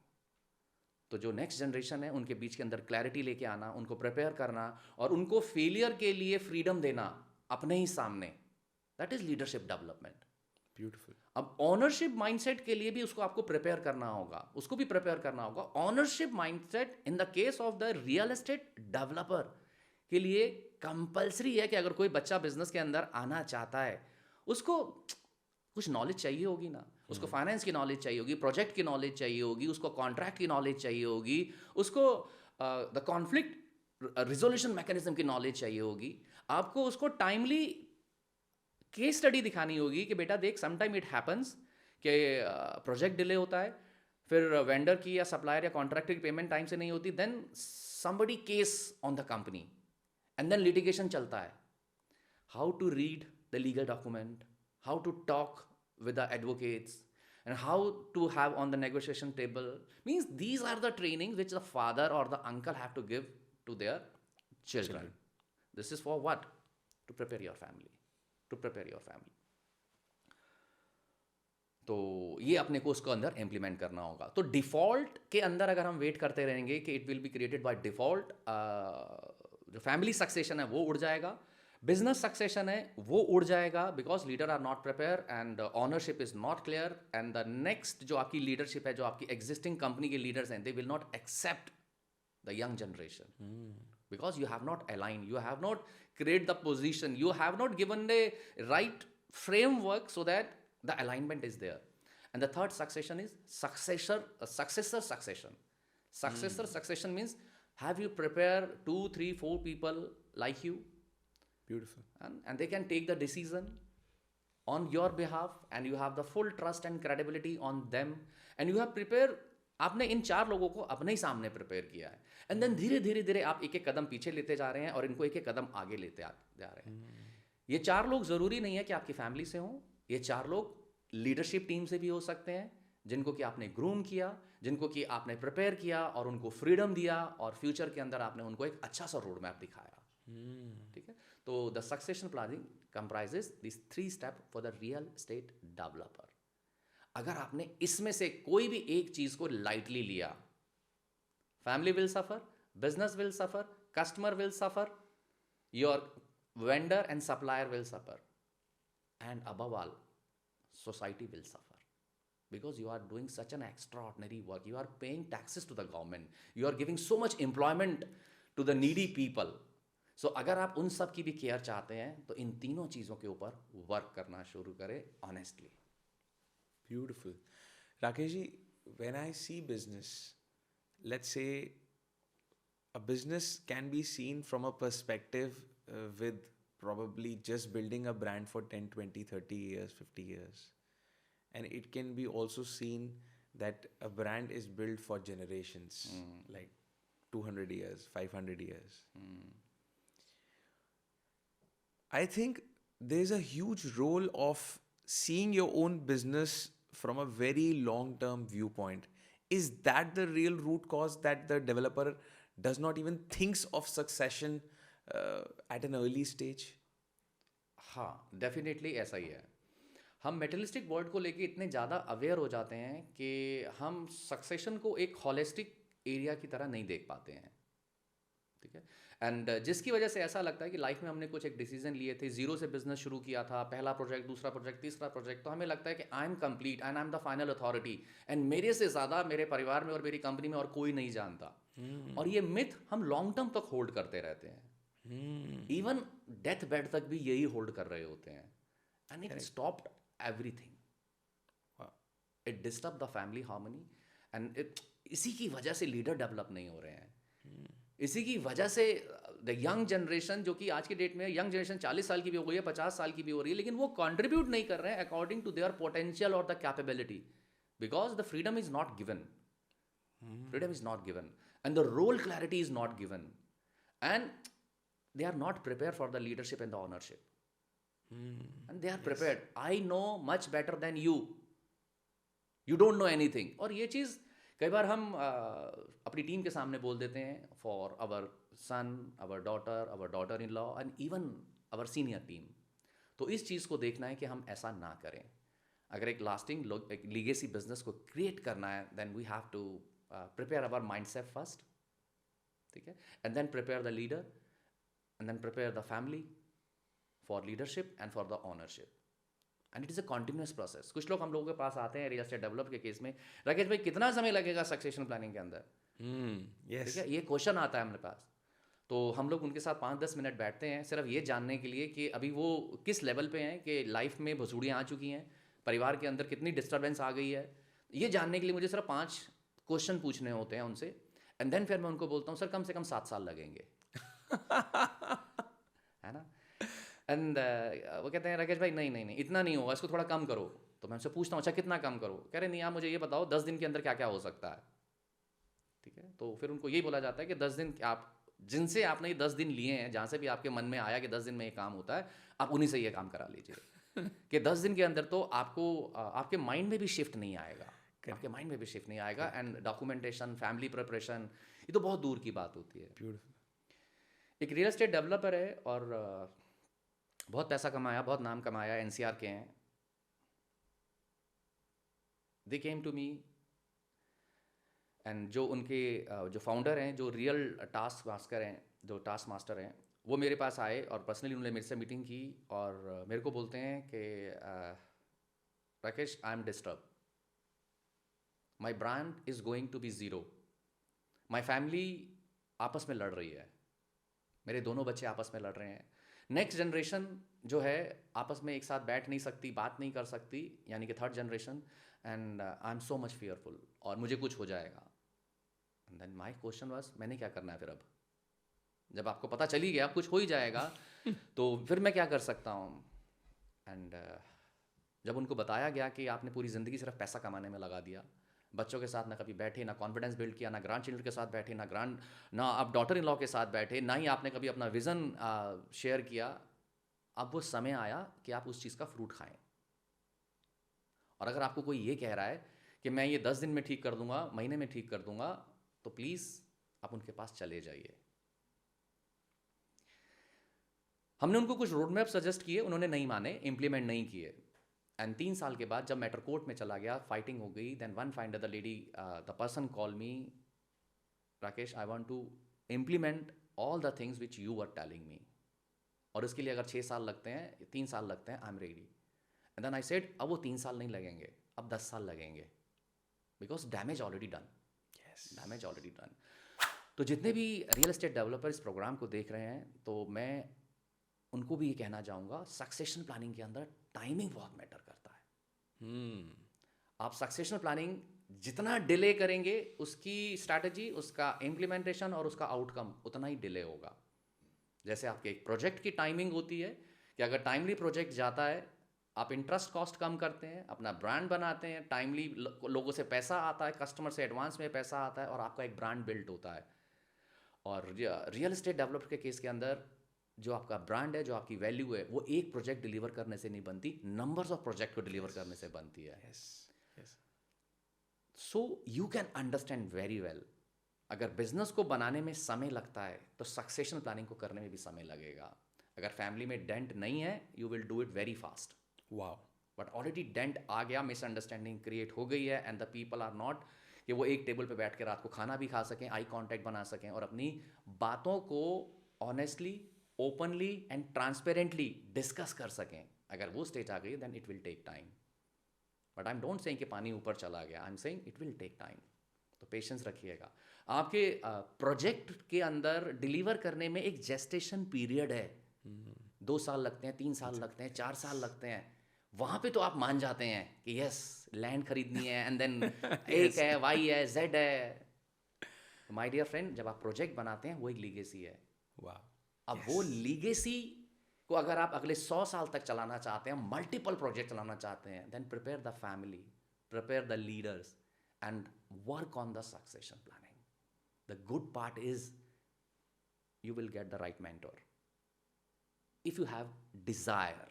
तो जो next generation है उनके बीच के अंदर क्लैरिटी लेके आना, उनको प्रिपेयर करना और उनको फेलियर के लिए फ्रीडम देना अपने ही सामने, that is leadership development. Beautiful. अब ऑनरशिप माइंडसेट के लिए भी उसको आपको प्रिपेयर करना होगा, उसको भी प्रिपेयर करना होगा. Ownership mindset in the case of the real estate developer के लिए कंपल्सरी है कि अगर कोई बच्चा बिजनेस के अंदर आना चाहता है, उसको कुछ नॉलेज चाहिए होगी ना. उसको फाइनेंस की नॉलेज चाहिए होगी, प्रोजेक्ट की नॉलेज चाहिए होगी, उसको कॉन्ट्रैक्ट की नॉलेज चाहिए होगी, उसको द कॉन्फ्लिक्ट रिजोल्यूशन मैकेनिज्म की नॉलेज चाहिए होगी. आपको उसको टाइमली केस स्टडी दिखानी होगी कि बेटा देख, समटाइम इट हैपन्स कि प्रोजेक्ट डिले होता है, फिर वेंडर की या सप्लायर या कॉन्ट्रैक्टर की पेमेंट टाइम से नहीं होती, then somebody case on the company and then litigation चलता है. How to read the legal document, how to talk with the advocates, and how to have on the negotiation table, means these are the trainings which the father or the uncle have to give to their children. This is for what? To prepare your family. To prepare your family. तो ये अपने को उसको अंदर implement करना होगा. तो default के अंदर अगर हम वेट करते रहेंगे कि it will be created by default, जो फैमिली सक्सेशन है वो उड़ जाएगा. बिजनेस सक्सेशन है वो उड़ जाएगा because leader are not prepare and ownership is not clear and the next जो आपकी लीडरशिप है, जो आपकी एग्जिस्टिंग कंपनी के लीडर्स हैं, they will not accept the young generation because you have not aligned, you have not created the position, you have not given a right framework so that the alignment is there. And the third succession is successor succession means have you prepared 2 3 4 people like you, Beautiful. and they can take the decision on your behalf and you have the full trust and credibility on them and you have prepared. आपने इन 4 लोगों को अपने ही सामने prepare किया है and then धीरे धीरे धीरे आप एक एक कदम पीछे लेते जा रहे हैं और इनको एक एक कदम आगे लेते जा रहे हैं. ये 4 लोग ज़रूरी नहीं है कि आपकी फैमिली से हों, ये 4 लोग लीडरशिप टीम से भी हो सकते हैं जिनको कि आपने ग्रूम किया, जिनको कि आपने प्रिपेयर किया और उनको फ्रीडम दिया और फ्यूचर के अंदर आपने उनको एक अच्छा सा रोड मैप दिखाया. ठीक है, तो the succession planning comprises this 3 step for the real estate developer. अगर आपने इसमें से कोई भी एक चीज को लाइटली लिया, family will suffer, business will suffer, customer will suffer, your vendor and supplier will suffer, and above all society will suffer because you are doing such an extraordinary work. You are paying taxes to the government, you are giving so much employment to the needy people. So अगर आप उन सब की भी care चाहते हैं तो इन तीनों चीज़ों के ऊपर वर्क करना शुरू करें honestly. Beautiful. Rakesh ji, when I see business, let's say a business can be seen from a perspective with probably just building a brand for 10, 20, 30 years, 50 years. And it can be also seen that a brand is built for generations, like 200 years, 500 years. I think there's a huge role of seeing your own business from a very long-term viewpoint. Is that the real root cause that the developer does not even thinks of succession at an early stage? हाँ, definitely ऐसा ही है. हम मेटलिस्टिक world को लेके इतने ज़्यादा aware हो जाते हैं कि हम सक्सेशन को एक हॉलिस्टिक एरिया की तरह नहीं देख पाते हैं. ठीक है, एंड जिसकी वजह से ऐसा लगता है कि लाइफ में हमने कुछ एक डिसीजन लिए थे, जीरो से बिजनेस शुरू किया था, पहला प्रोजेक्ट, दूसरा प्रोजेक्ट, तीसरा प्रोजेक्ट, तो हमें लगता है कि I M complete and I am the final authority and मेरे से ज़्यादा मेरे परिवार में और मेरी कंपनी में और कोई नहीं जानता. और ये मिथ हम लॉन्ग टर्म तक होल्ड करते रहते हैं. इवन डेथ बेड तक भी यही होल्ड कर रहे होते हैं and it stopped everything. It disturb the family harmony and इसी की वजह से लीडर डेवलप नहीं हो रहे हैं. इसी की वजह से द यंग जनरेशन, जो कि आज की डेट में यंग जनरेशन 40 साल की भी हो गई है, 50 साल की भी हो रही है, लेकिन वो कंट्रीब्यूट नहीं कर रहे हैं अकॉर्डिंग टू देयर पोटेंशियल और the capability because the freedom is not given. Freedom is not given and the role clarity is not given and they are not prepared for the leadership and the ownership. And they are prepared. I know much better than you. You don't know anything. और ये चीज़ कई बार हम अपनी team के सामने बोल देते हैं for our son, our daughter in law and even our senior team. तो इस चीज़ को देखना है कि हम ऐसा ना करें. अगर एक लास्टिंग एक लीगेसी बिजनेस को क्रिएट करना है then we have to prepare our mind set first. ठीक है, and then prepare the leader and then prepare the family for leadership and for the ownership. And it is a continuous process. कुछ लोग हम लोगों के पास आते हैं real estate develop के केस में, राकेश भाई कितना समय लगेगा सक्सेशन प्लानिंग के अंदर? ठीक है, ये क्वेश्चन आता है हमारे पास. तो हम लोग उनके साथ 5-10 मिनट बैठते हैं सिर्फ ये जानने के लिए कि अभी वो किस लेवल पे हैं, कि लाइफ में भसूड़ियाँ आ चुकी हैं, परिवार के अंदर कितनी डिस्टर्बेंस आ गई है. ये जानने के लिए मुझे सिर्फ 5 क्वेश्चन पूछने होते हैं उनसे एंड देन फिर मैं उनको बोलता हूँ सर कम से कम 7 साल लगेंगे. है ना? एंड वो कहते हैं राकेश भाई नहीं इतना नहीं होगा, इसको थोड़ा कम करो. तो मैं उनसे पूछता हूँ अच्छा कितना कम करो? कह रहे नहीं आप मुझे ये बताओ 10 दिन के अंदर क्या क्या हो सकता है. ठीक है, तो फिर उनको यही बोला जाता है कि 10 दिन आप जिनसे आपने ये 10 दिन लिए हैं, जहाँ से भी आपके मन में आया कि 10 दिन में ये काम होता है, आप उन्हीं से ये काम करा लीजिए. कि 10 दिन के अंदर तो आपको आपके माइंड में भी शिफ्ट नहीं आएगा, आपके माइंड में भी शिफ्ट नहीं आएगा. एंड डॉक्यूमेंटेशन, फैमिली प्रिपरेशन, ये तो बहुत दूर की बात होती है. ब्यूटीफुल. एक रियल एस्टेट डेवलपर है और बहुत पैसा कमाया, बहुत नाम कमाया, NCR के हैं. दे केम टू मी एंड जो उनके जो फाउंडर हैं, जो रियल टास्क मास्टर हैं, वो मेरे पास आए और पर्सनली उन्होंने मेरे से मीटिंग की और मेरे को बोलते हैं कि Rakesh, I am disturb, my brand is going to be zero, my family आपस में लड़ रही है, मेरे दोनों बच्चे आपस में लड़ रहे हैं, नेक्स्ट जनरेशन जो है आपस में एक साथ बैठ नहीं सकती, बात नहीं कर सकती, यानी कि third generation, and I am so much fearful और मुझे कुछ हो जाएगा. And then my question was, मैंने क्या करना है फिर? अब जब आपको पता चल ही गया अब कुछ हो ही जाएगा तो फिर मैं क्या कर सकता हूँ? एंड जब उनको बताया गया कि आपने पूरी ज़िंदगी सिर्फ पैसा कमाने में लगा दिया, बच्चों के साथ ना कभी बैठे, ना कॉन्फिडेंस बिल्ड किया, ना ग्रैंड चिल्ड्रन के साथ बैठे, ना आप डॉटर इन लॉ के साथ बैठे, ना ही आपने कभी अपना विज़न शेयर किया, अब वो समय आया कि आप उस चीज़ का फ्रूट खाएं. और अगर आपको कोई ये कह रहा है कि मैं ये 10 दिन में ठीक कर दूंगा, महीने में ठीक कर दूंगा, तो प्लीज़ आप उनके पास चले जाइए. हमने उनको कुछ रोड मैप सजेस्ट किए, उन्होंने नहीं माने, इम्प्लीमेंट नहीं किए. एंड 3 साल के बाद जब मैटर कोर्ट में चला गया, फाइटिंग हो गई, then one find the lady, the person call me, Rakesh, I want to implement all the things which you are telling me, और इसके लिए अगर 6 साल लगते हैं, 3 साल लगते हैं, I am ready. And then I said, अब वो 3 साल नहीं लगेंगे, अब 10 साल लगेंगे, because damage already done. Damage already done. तो जितने भी रियल एस्टेट डेवलपर इस प्रोग्राम को देख रहे हैं, तो मैं उनको भी ये कहना चाहूँगा, सक्सेशन प्लानिंग के अंदर टाइमिंग बहुत मैटर करता है. आप सक्सेशन प्लानिंग जितना डिले करेंगे, उसकी स्ट्रैटेजी, उसका इम्प्लीमेंटेशन और उसका आउटकम उतना ही डिले होगा. जैसे आपके एक प्रोजेक्ट की टाइमिंग होती है कि अगर टाइमली प्रोजेक्ट जाता है, आप इंटरेस्ट कॉस्ट कम करते हैं, अपना ब्रांड बनाते हैं, टाइमली लोगों से पैसा आता है, कस्टमर से एडवांस में पैसा आता है और आपका एक ब्रांड बिल्ड होता है. और रियल एस्टेट डेवलपर के केस के अंदर जो आपका ब्रांड है, जो आपकी वैल्यू है, वो एक प्रोजेक्ट डिलीवर करने से नहीं बनती, नंबर्स ऑफ प्रोजेक्ट को डिलीवर करने से बनती है. So you can understand very well, अगर बिजनेस को बनाने में समय लगता है तो सक्सेशन प्लानिंग को करने में भी समय लगेगा. अगर फैमिली में डेंट नहीं है, you will do it very fast. Wow. But already dent आ गया, मिसअंडरस्टैंडिंग क्रिएट हो गई है, and the people are not कि वो एक टेबल पे बैठ के रात को खाना भी खा सकें, आई कांटेक्ट बना सकें और अपनी बातों को honestly, openly and transparently discuss कर सकें. अगर वो स्टेज आ गई, then it will take time. But I am don't saying कि पानी ऊपर चला गया, I am saying it will take time. तो पेशेंस रखिएगा. आपके प्रोजेक्ट के अंदर डिलीवर करने में एक जेस्टेशन पीरियड है. 2 साल लगते हैं, 3 साल लगते हैं, 4 साल लगते हैं. वहाँ पे तो आप मान जाते हैं कि यस, लैंड खरीदनी है, एंड देन एक है, वाई है, जेड है. माय डियर फ्रेंड, जब आप प्रोजेक्ट बनाते हैं, वो एक लीगेसी है. वाह. अब वो लीगेसी को अगर आप अगले 100 साल तक चलाना चाहते हैं, मल्टीपल प्रोजेक्ट चलाना चाहते हैं, then prepare the family, prepare the leaders and work on the succession planning. The good part is you will get the right mentor. If you have desire,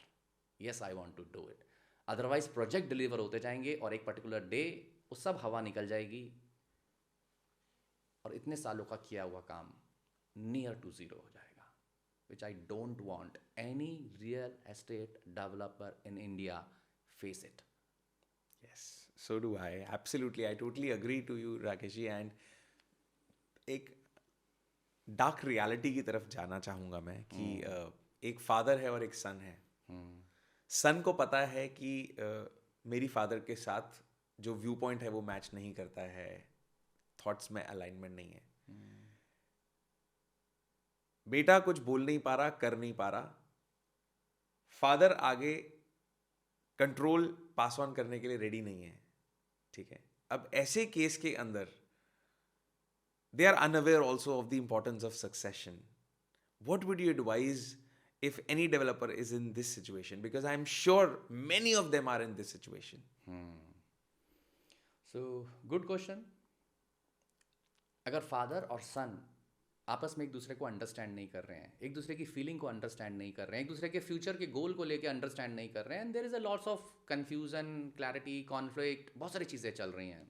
yes, I want to do it. Otherwise project deliver होते जाएंगे और एक particular day वो सब हवा निकल जाएगी और इतने सालों का किया हुआ काम नियर टू ज़ीरो हो जाएगा, which I don't want any real estate developer in India face it. Yes, so do I. Absolutely, I totally agree to you, Rakesh ji. And एक डार्क रियलिटी की तरफ जाना चाहूँगा मैं कि एक फादर है और एक सन है. सन को पता है कि मेरी फादर के साथ जो व्यू पॉइंट है वो मैच नहीं करता है, थॉट्स में अलाइनमेंट नहीं है. बेटा कुछ बोल नहीं पा रहा, कर नहीं पा रहा. फादर आगे कंट्रोल पास ऑन करने के लिए रेडी नहीं है. ठीक है, अब ऐसे केस के अंदर they are unaware also of the importance of succession. What would you advise if any developer is in this situation? Because I'm sure many of them are in this situation. So, good question. अगर father और सन आपस में एक दूसरे को understand नहीं कर रहे हैं, एक दूसरे की फीलिंग को अंडरस्टैंड नहीं कर रहे हैं, एक दूसरे के फ्यूचर के गोल को लेके अंडरस्टैंड नहीं कर रहे हैं, and there is a lots of confusion, clarity, conflict, बहुत सारी चीज़ें चल रही हैं.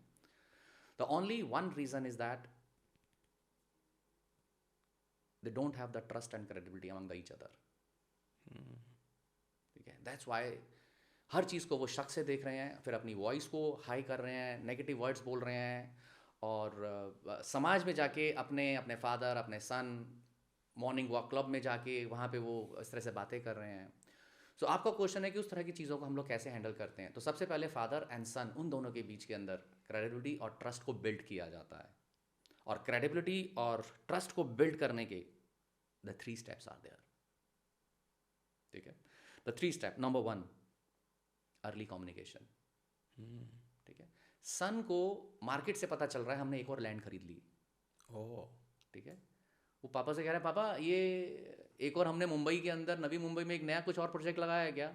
The only one reason is that they don't have the trust and credibility among the each other. ठीक है, that's why हर चीज़ को वो शक से देख रहे हैं, फिर अपनी वॉइस को हाई कर रहे हैं, नेगेटिव वर्ड्स बोल रहे हैं, और समाज में जाके अपने फादर, अपने सन मॉर्निंग वॉक क्लब में जाके वहाँ पे वो इस तरह से बातें कर रहे हैं. सो आपका क्वेश्चन है कि उस तरह की चीज़ों को हम लोग कैसे हैंडल करते हैं. तो सबसे पहले फादर एंड सन उन दोनों के बीच के अंदर क्रेडिबिलिटी और ट्रस्ट को बिल्ड किया जाता है. और क्रेडिबिलिटी और ट्रस्ट को बिल्ड करने के द 3 स्टेप्स आर देयर. ठीक है. The 3 step. Number 1, early communication. ठीक है. सन को मार्केट से पता चल रहा है हमने एक और लैंड खरीद ली. ओह. ठीक है. वो पापा से कह रहा है, पापा ये एक और हमने मुंबई के अंदर, नवी मुंबई में एक नया कुछ और प्रोजेक्ट लगाया है क्या?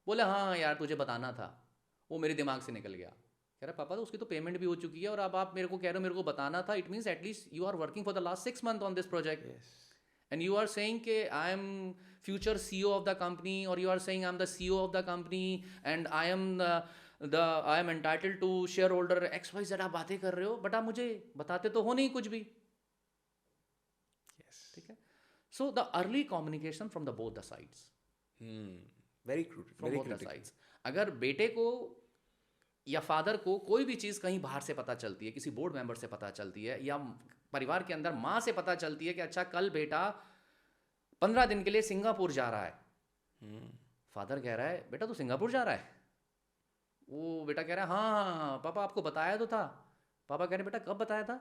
बोले हाँ यार तुझे बताना था, वो मेरे दिमाग से निकल गया. कह रहा पापा तो उसकी तो पेमेंट भी हो चुकी है और अब आप मेरे को कह रहे हो मेरे को बताना था. It means at least you are working for the last 6 months on this project and you are saying कि I am future CEO of the company, और you are saying I am the CEO of the company and I am entitled to shareholder XYZ. आप बातें कर रहे हो but आप मुझे बताते तो हो नहीं कुछ भी. ठीक है. So the early communication from the both the sides. Very from both the sides. अगर बेटे को या फादर को कोई भी चीज़ कहीं बाहर से पता चलती है, किसी बोर्ड मेंबर से पता चलती है, या परिवार के अंदर माँ से पता चलती है कि अच्छा कल बेटा 15 दिन के लिए सिंगापुर जा रहा है. फादर कह रहा है बेटा तू सिंगापुर जा रहा है? वो बेटा कह रहा है हाँ पापा आपको बताया तो था. पापा कह रहे बेटा कब बताया था?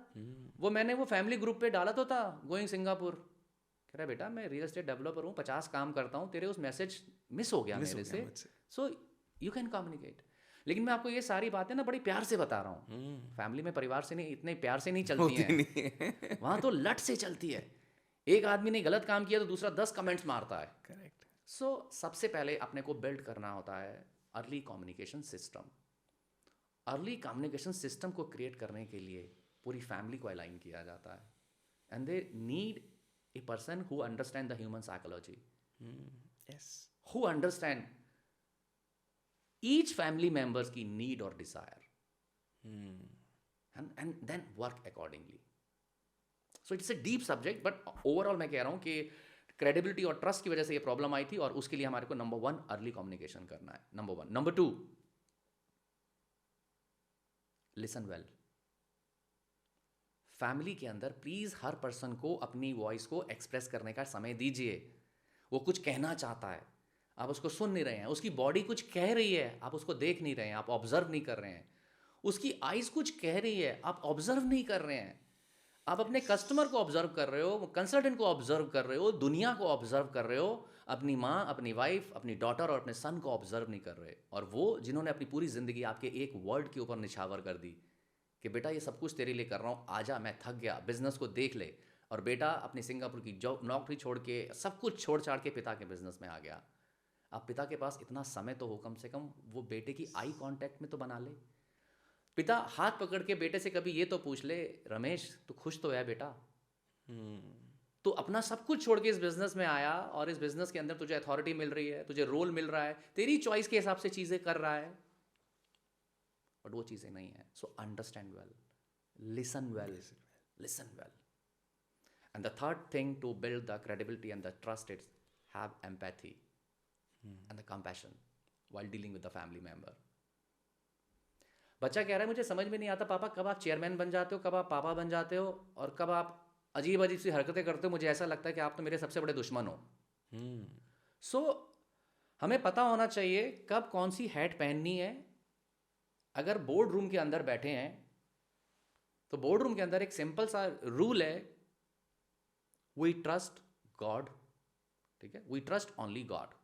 वो फैमिली ग्रुप पे डाला तो था गोइंग सिंगापुर. कह रहा है बेटा मैं रियल एस्टेट डेवलपर हूँ, 50 काम करता हूँ, तेरे उस मैसेज मिस हो गया मेरे से. So you can communicate. लेकिन मैं आपको ये सारी बातें ना बड़ी प्यार से बता रहा हूँ. फैमिली में परिवार से नहीं, इतने प्यार से नहीं चलती हैं. वहाँ तो लट से चलती है. एक आदमी ने गलत काम किया तो दूसरा 10 कमेंट्स मारता है. करेक्ट. सो सबसे पहले अपने को बिल्ड करना होता है early communication system. Early communication system को क्रिएट करने के लिए पूरी फैमिली को अलाइन किया जाता है. And they need a person who understand the human psychology, who understand each family members की need और desire, and then work accordingly. So it's a deep subject, but overall मैं कह रहा हूँ कि credibility और trust की वजह से ये problem आई थी, और उसके लिए हमारे को नंबर 1 अर्ली कम्युनिकेशन करना है. Number 1. Number 2, listen well. Family के अंदर प्लीज हर पर्सन को अपनी वॉइस को एक्सप्रेस करने का समय दीजिए. वो कुछ कहना चाहता है, आप उसको सुन नहीं रहे हैं. उसकी बॉडी कुछ कह रही है, आप उसको देख नहीं रहे हैं, आप ऑब्जर्व नहीं कर रहे हैं. उसकी आइज़ कुछ कह रही है, आप ऑब्जर्व नहीं कर रहे हैं. आप अपने कस्टमर को ऑब्जर्व कर रहे हो, कंसल्टेंट को ऑब्जर्व कर रहे हो, दुनिया को ऑब्जर्व कर रहे हो. अपनी माँ, अपनी वाइफ, अपनी डॉटर और अपने सन को ऑब्जर्व नहीं कर रहे. और वो जिन्होंने अपनी पूरी ज़िंदगी आपके एक वर्ड के ऊपर निछावर कर दी कि बेटा ये सब कुछ तेरे लिए कर रहा हूँ, आजा, मैं थक गया, बिजनेस को देख ले. और बेटा अपनी सिंगापुर की जॉब नौकरी छोड़ के, सब कुछ छोड़ छाड़ के पिता के बिजनेस में आ गया. अब पिता के पास इतना समय तो हो, कम से कम वो बेटे की आई कांटेक्ट में तो बना ले. पिता हाथ पकड़ के बेटे से कभी ये तो पूछ ले, रमेश तू खुश तो है बेटा? तो अपना सब कुछ छोड़ के इस बिजनेस में आया, और इस बिजनेस के अंदर तुझे अथॉरिटी मिल रही है, तुझे रोल मिल रहा है, तेरी चॉइस के हिसाब से चीज़ें कर रहा है, बट वो चीज़ें नहीं है. So understand well, listen well, listen well. And the third thing to build the credibility and the trust is have empathy and the compassion while dealing with the family member. बच्चा कह रहा है मुझे समझ में नहीं आता पापा, कब आप चेयरमैन बन जाते हो, कब आप पापा बन जाते हो, और कब आप अजीब अजीब सी हरकतें करते हो, मुझे ऐसा लगता है कि आप तो मेरे सबसे बड़े दुश्मन हो. सो हमें पता होना चाहिए कब कौन सी हैट पहननी है. अगर बोर्ड रूम के अंदर बैठे हैं तो बोर्ड रूम के अंदर एक सिंपल सा रूल है, वी ट्रस्ट गॉड. ठीक है, we trust only God.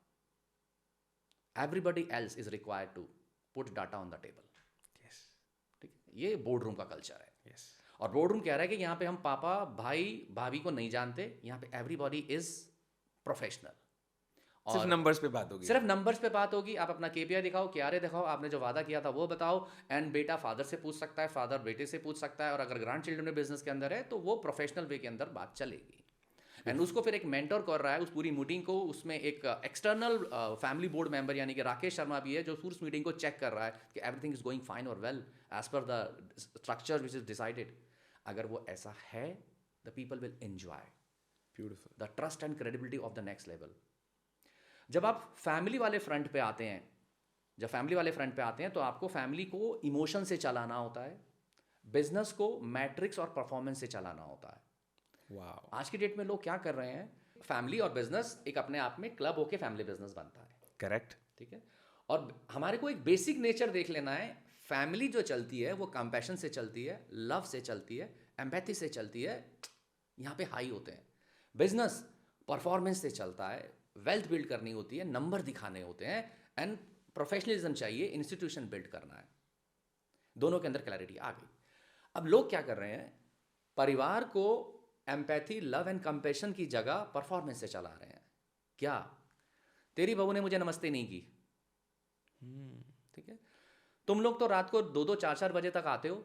Everybody else is required to put data on the table. Yes. ठीक है, ये बोर्ड रूम का कल्चर है. Yes. और बोर्ड रूम कह रहा है कि यहाँ पे हम पापा, भाई, भाभी को नहीं जानते. यहाँ पे एवरीबॉडी इज प्रोफेशनल. सिर्फ नंबर्स पे बात होगी. सिर्फ नंबर्स पे बात होगी. आप अपना KPI दिखाओ, KRA दिखाओ, आपने जो वादा किया था वो बताओ. एंड बेटा फादर से पूछ सकता है, फादर बेटे से पूछ सकता है, और अगर ग्रैंड चिल्ड्रन में बिजनेस के अंदर है तो वो प्रोफेशनल वे के अंदर बात चलेगी. एंड उसको फिर एक मेंटर कर रहा है उस पूरी मीटिंग को. उसमें एक एक्सटर्नल फैमिली बोर्ड मेंबर यानी कि राकेश शर्मा भी है, जो उस मीटिंग को चेक कर रहा है कि एवरीथिंग इज गोइंग फाइन और well as per the structure which is decided. अगर वो ऐसा है, the people will enjoy. Beautiful. The trust and credibility of the next level. जब आप फैमिली वाले फ्रंट पे आते हैं, तो आपको फैमिली को इमोशन से चलाना होता है, बिजनेस को मैट्रिक्स और परफॉर्मेंस से चलाना होता है. Wow. आज की डेट में लोग क्या कर रहे हैं, फैमिली और बिजनेस एक अपने आप में क्लब होके फैमिली बिजनेस बनता है, Correct. ठीक है। और हमारे को एक बेसिक नेचर देख लेना है, फैमिली जो चलती है वो कंपैशन से चलती है, लव से चलती है, एम्पैथी से चलती है, यहाँ पे हाई होते हैं। बिजनेस परफॉर्मेंस से चलता है, वेल्थ बिल्ड करनी होती है, नंबर दिखाने होते हैं, एंड प्रोफेशनलिज्म चाहिए, इंस्टीट्यूशन बिल्ड करना है। दोनों के अंदर क्लैरिटी आ गई। अब लोग क्या कर रहे हैं, परिवार को एम्पैथी, लव एंड कंपैशन की जगह परफॉर्मेंस से चला रहे हैं। क्या तेरी बहू ने मुझे नमस्ते नहीं की, ठीक है, तुम लोग तो रात को 2-2 4-4 बजे तक आते हो,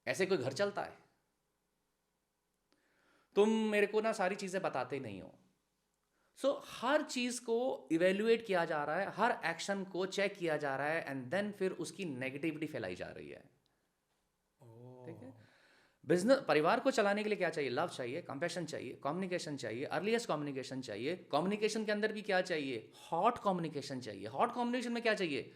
ऐसे कोई घर चलता है? तुम मेरे को ना सारी चीजें बताते नहीं हो। सो हर चीज को इवेल्युएट किया जा रहा है, हर एक्शन को चेक किया जा रहा है, एंड देन फिर उसकी नेगेटिविटी फैलाई जा रही है, ठीक है। बिजनेस, परिवार को चलाने के लिए क्या चाहिए? लव चाहिए, कंपैशन चाहिए, कम्युनिकेशन चाहिए, अर्लीस्ट कम्युनिकेशन चाहिए। कम्युनिकेशन के अंदर भी क्या चाहिए? हॉट कम्युनिकेशन चाहिए। हॉट कम्युनिकेशन में क्या चाहिए?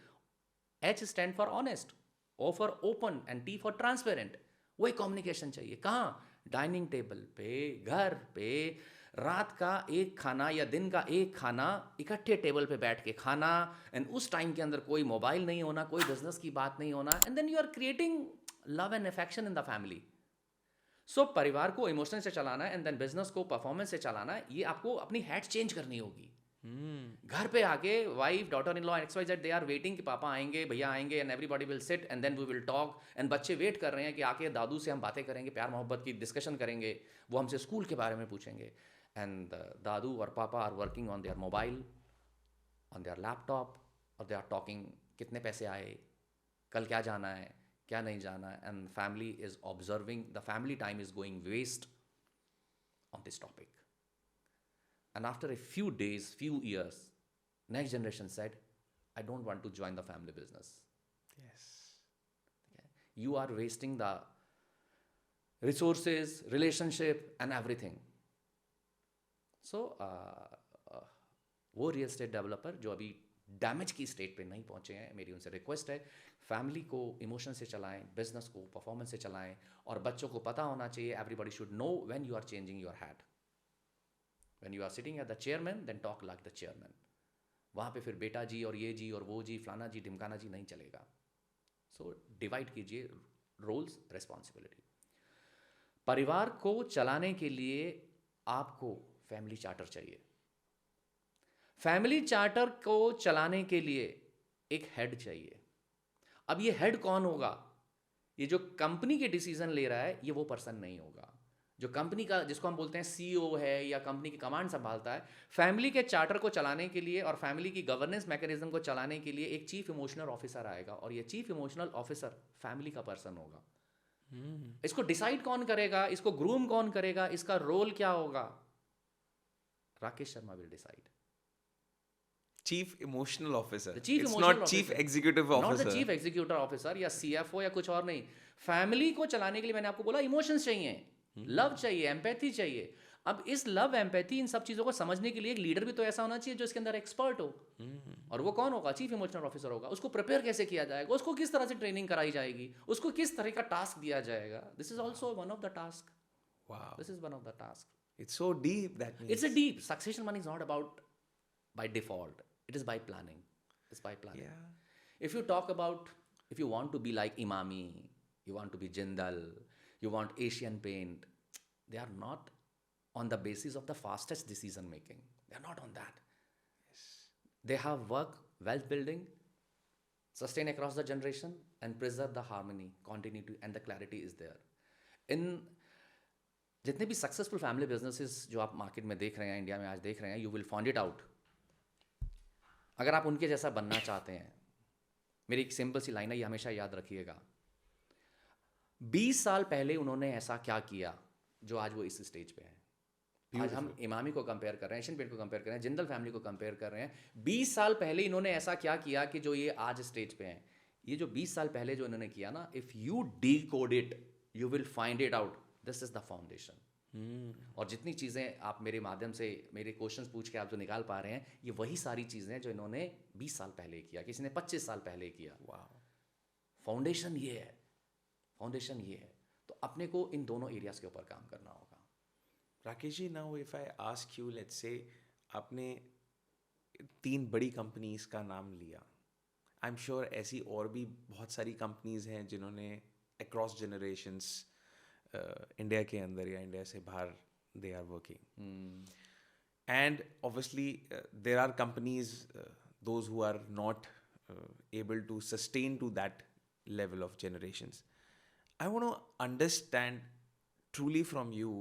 H stand for honest, O for open and T for transparent. वही कम्युनिकेशन चाहिए। कहाँ? डाइनिंग टेबल पे, घर पे, रात का एक खाना या दिन का एक खाना इकट्ठे टेबल पे बैठ के खाना, एंड उस टाइम के अंदर कोई मोबाइल नहीं होना, कोई बिजनेस की बात नहीं होना, and then you are creating love and affection in the family. So परिवार को इमोशन से चलाना है, एंड देन बिजनेस को परफॉर्मेंस से चलाना है। ये आपको अपनी हैट चेंज करनी होगी। घर पे आके wife, daughter in law, XYZ, they are waiting कि पापा आएंगे, भैया आएंगे, and everybody will sit and then we will talk, and बच्चे वेट कर रहे हैं कि आके दादू से हम बातें करेंगे, प्यार मोहब्बत की डिस्कशन करेंगे, वो हमसे स्कूल के बारे में पूछेंगे, एंड दादू और पापा are working on their mobile, on their laptop, और दे आर टॉकिंग कितने पैसे आए, कल क्या जाना है, क्या नहीं जाना है, and family is observing, the family time is going waste on this topic. And after a few days, few years, next generation said, I don't want to join the family business. Yes. Okay? You are wasting the resources, relationship, and everything. So, वो real estate developer जो अभी damage की state पे नहीं पहुंचे हैं, मेरी उनसे रिक्वेस्ट है, फैमिली को इमोशन से चलाएं, बिजनेस को परफॉर्मेंस से चलाएं, और बच्चों को पता होना चाहिए, everybody should know when you are changing your hat. When you are sitting at the chairman, then talk like the chairman. वहाँ पे फिर बेटा जी और ये जी और वो जी, फलाना जी, ढिमकाना जी नहीं चलेगा। सो डिवाइड कीजिए रोल्स, रिस्पॉन्सिबिलिटी। परिवार को चलाने के लिए आपको फैमिली चार्टर चाहिए। फैमिली चार्टर को चलाने के लिए एक हेड चाहिए। अब ये हेड कौन होगा? ये जो कंपनी के डिसीजन ले रहा है, ये वो पर्सन नहीं होगा। जो कंपनी का, जिसको हम बोलते हैं CEO है या कंपनी की कमांड संभालता है, फैमिली के चार्टर को चलाने के लिए और फैमिली की गवर्नेंस मैकेनिज्म को चलाने के लिए एक चीफ इमोशनल ऑफिसर आएगा, और ये चीफ इमोशनल ऑफिसर फैमिली का पर्सन होगा। इसको डिसाइड कौन करेगा, इसको ग्रूम कौन करेगा, इसका रोल क्या होगा? Rakesh Sharma will decide. Chief Emotional Officer. The chief It's emotional not Chief officer. Executive Not Officer. the chief executive officer या CFO या कुछ और नहीं। फैमिली को चलाने के लिए मैंने आपको बोला इमोशंस चाहिए, लव चाहिए, एम्पैथी चाहिए। अब इस लव, एम्पैथी, इन सब चीज़ों को समझने के लिए एक लीडर भी तो ऐसा होना चाहिए जो इसके अंदर एक्सपर्ट हो। और वो कौन होगा? चीफ इमोशनल ऑफिसर होगा। उसको प्रिपेयर कैसे किया जाएगा, उसको किस तरह से ट्रेनिंग कराई जाएगी, उसको किस तरह का टास्क दिया जाएगा। This is also one of the task. Wow. This is one of the task. It's so deep, that means. It's a deep succession. Money is not about by default. It is by planning. It's by planning. Yeah. If you talk about, if you want to be like Imami, you want to be Jindal, you want Asian Paint, they are not on the basis of the fastest decision making. They are not on that. Yes. They have work, wealth building, sustain across the generation, and preserve the harmony, continuity, and the clarity is there. In जितने भी successful family businesses जो आप market में देख रहे हैं, India में आज देख रहे हैं, you will find it out. अगर आप उनके जैसा बनना चाहते हैं, मेरी एक सिंपल सी लाइन है, ये हमेशा याद रखिएगा। 20 साल पहले उन्होंने ऐसा क्या किया जो आज वो इस स्टेज पे है। आज हम इमामी को कंपेयर कर रहे हैं, एशियन पेंट को कंपेयर कर रहे हैं, जिंदल फैमिली को कंपेयर कर रहे हैं। 20 साल पहले इन्होंने ऐसा क्या किया कि जो ये आज स्टेज पे हैं। ये जो 20 साल पहले जो इन्होंने किया ना, if you decode it, you will find it out. This is the foundation. और जितनी चीज़ें आप मेरे माध्यम से, मेरे क्वेश्चंस पूछ के आप जो निकाल पा रहे हैं, ये वही सारी चीज़ें हैं जो इन्होंने 20 साल पहले किया, किसी ने 25 साल पहले किया। फाउंडेशन ये है, फाउंडेशन ये है। तो अपने को इन दोनों एरियाज के ऊपर काम करना होगा। Rakesh ji, now if I ask you, let's say आपने 3 बड़ी कंपनीज का नाम लिया, आई एम श्योर ऐसी और भी बहुत सारी कंपनीज हैं जिन्होंने अक्रॉस जनरेशन्स इंडिया के अंदर या इंडिया से बाहर they are working, and obviously there are companies, those who are not able to sustain to that level of generations. I want to understand truly from you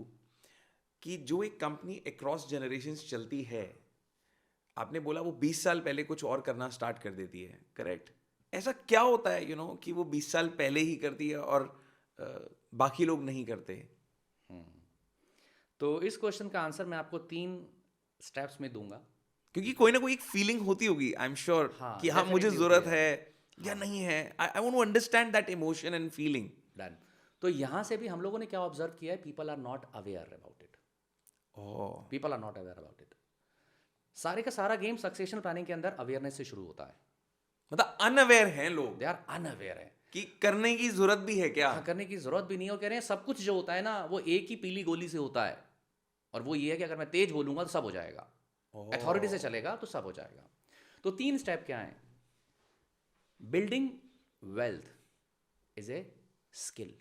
कि जो एक company across generations चलती है, आपने बोला वो 20 साल पहले कुछ और करना स्टार्ट कर देती है, करेक्ट? ऐसा क्या होता है कि वो 20 साल पहले ही करती है और बाकी लोग नहीं करते? तो इस क्वेश्चन का आंसर मैं आपको 3 स्टेप्स में दूंगा। क्योंकि कोई ना कोई एक फीलिंग होती होगी, आई एम श्योर, हाँ, कि हाँ मुझे definitely जरूरत होती है। है या नहीं है। I want to understand that emotion and feeling. Done. तो यहाँ से भी हम लोगों ने क्या ऑब्जर्व किया है, people are not aware about it. Oh, people are not aware about it. सारे का सारा गेम सक्सेशन प्लानिंग के अंदर अवेयरनेस से शुरू होता है। मतलब अनअवेयर हैं लोग दे आर अनअवेयर है कि करने की जरूरत भी है क्या? हाँ, करने की जरूरत भी नहीं है। और कह रहे हैं सब कुछ जो होता है ना वो एक ही पीली गोली से होता है, और वो ये है कि अगर मैं तेज बोलूंगा तो सब हो जाएगा, अथॉरिटी से चलेगा तो सब हो जाएगा। तो 3 स्टेप क्या है? Building wealth is a skill.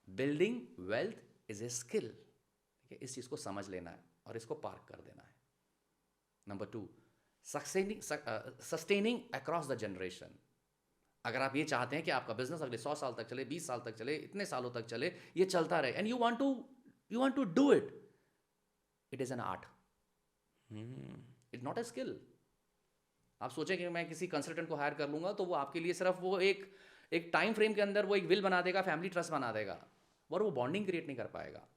Building wealth is a skill. ठीक है, इस चीज को समझ लेना है और इसको पार्क कर देना है। Number 2, sustaining across the generation. अगर आप ये चाहते हैं कि आपका बिजनेस अगले 100 साल तक चले, 20 साल तक चले, इतने सालों तक चले, ये चलता रहे, and you want to do it, it is an art, it not a skill. आप सोचें कि मैं किसी कंसल्टेंट को हायर कर लूंगा तो वो आपके लिए सिर्फ वो एक टाइम फ्रेम के अंदर वो एक विल बना देगा, फैमिली ट्रस्ट बना देगा, और वो बॉन्डिंग क्रिएट नहीं कर पाएगा,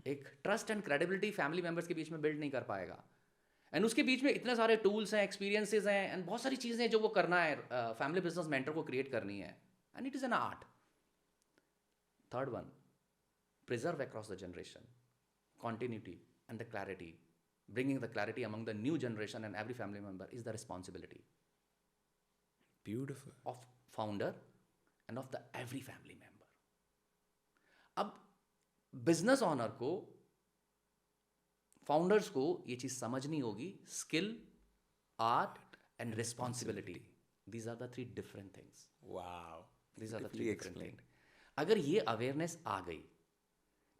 एक trust and credibility family members के बीच में बिल्ड नहीं कर पाएगा। एंड उसके बीच में इतने सारे टूल्स हैं, एक्सपीरियंसेस हैं, एंड बहुत सारी चीज़ें हैं जो वो करना है, फैमिली बिजनेस मेंटर को क्रिएट करनी है, and it is an art. Third one, preserve across the generation, continuity and the clarity. Bringing the clarity among the new generation and every family member is the responsibility beautiful. of founder and of the every family member. अब business owner को, founders को ये चीज समझनी होगी, skill, art and responsibility, these are the 3 different things. Wow, these are the 3 Beautifully different explained. Things. अगर ये awareness आ गई,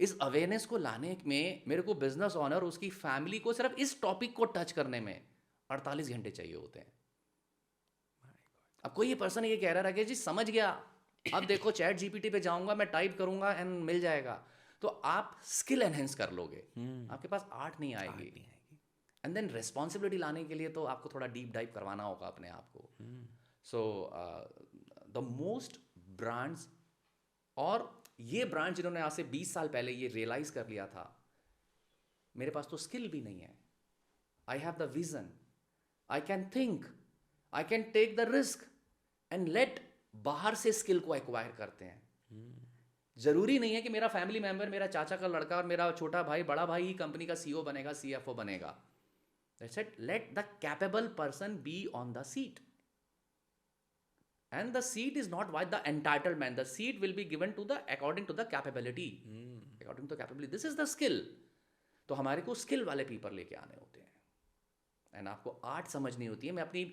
इस अवेयरनेस को लाने में मेरे को बिजनेस ऑनर उसकी फैमिली को सिर्फ इस टॉपिक को टच करने में 48 घंटे चाहिए होते हैं। अब कोई ये पर्सन ये कह रहा है कि जी समझ गया, अब देखो चैट जीपीटी पे जाऊंगा, मैं टाइप करूंगा एंड मिल जाएगा, तो आप स्किल एनहेंस कर लोगे, आपके पास आर्ट नहीं आएगी। एंड देन रिस्पॉन्सिबिलिटी लाने के लिए तो आपको थोड़ा डीप डाइव करवाना होगा अपने आप को। सो द मोस्ट ब्रांड्स, और ये ब्रांड जिन्होंने आज से 20 साल पहले ये रियलाइज कर लिया था, मेरे पास तो स्किल भी नहीं है, I have the vision, I can think, I can take the risk and let, बाहर से स्किल को एक्वायर करते हैं। जरूरी नहीं है कि मेरा फैमिली मेंबर, मेरा चाचा का लड़का और मेरा छोटा भाई, बड़ा भाई ही कंपनी का सीईओ बनेगा, सीएफओ बनेगा। That's it, let the capable person be on the seat. And the seat is not by the entitlement. The seat will be given to the according to the capability. According to the capability. This is the skill. तो हमारे को skill वाले people लेके आने होते हैं, and आपको art समझनी होती है। मैं अपनी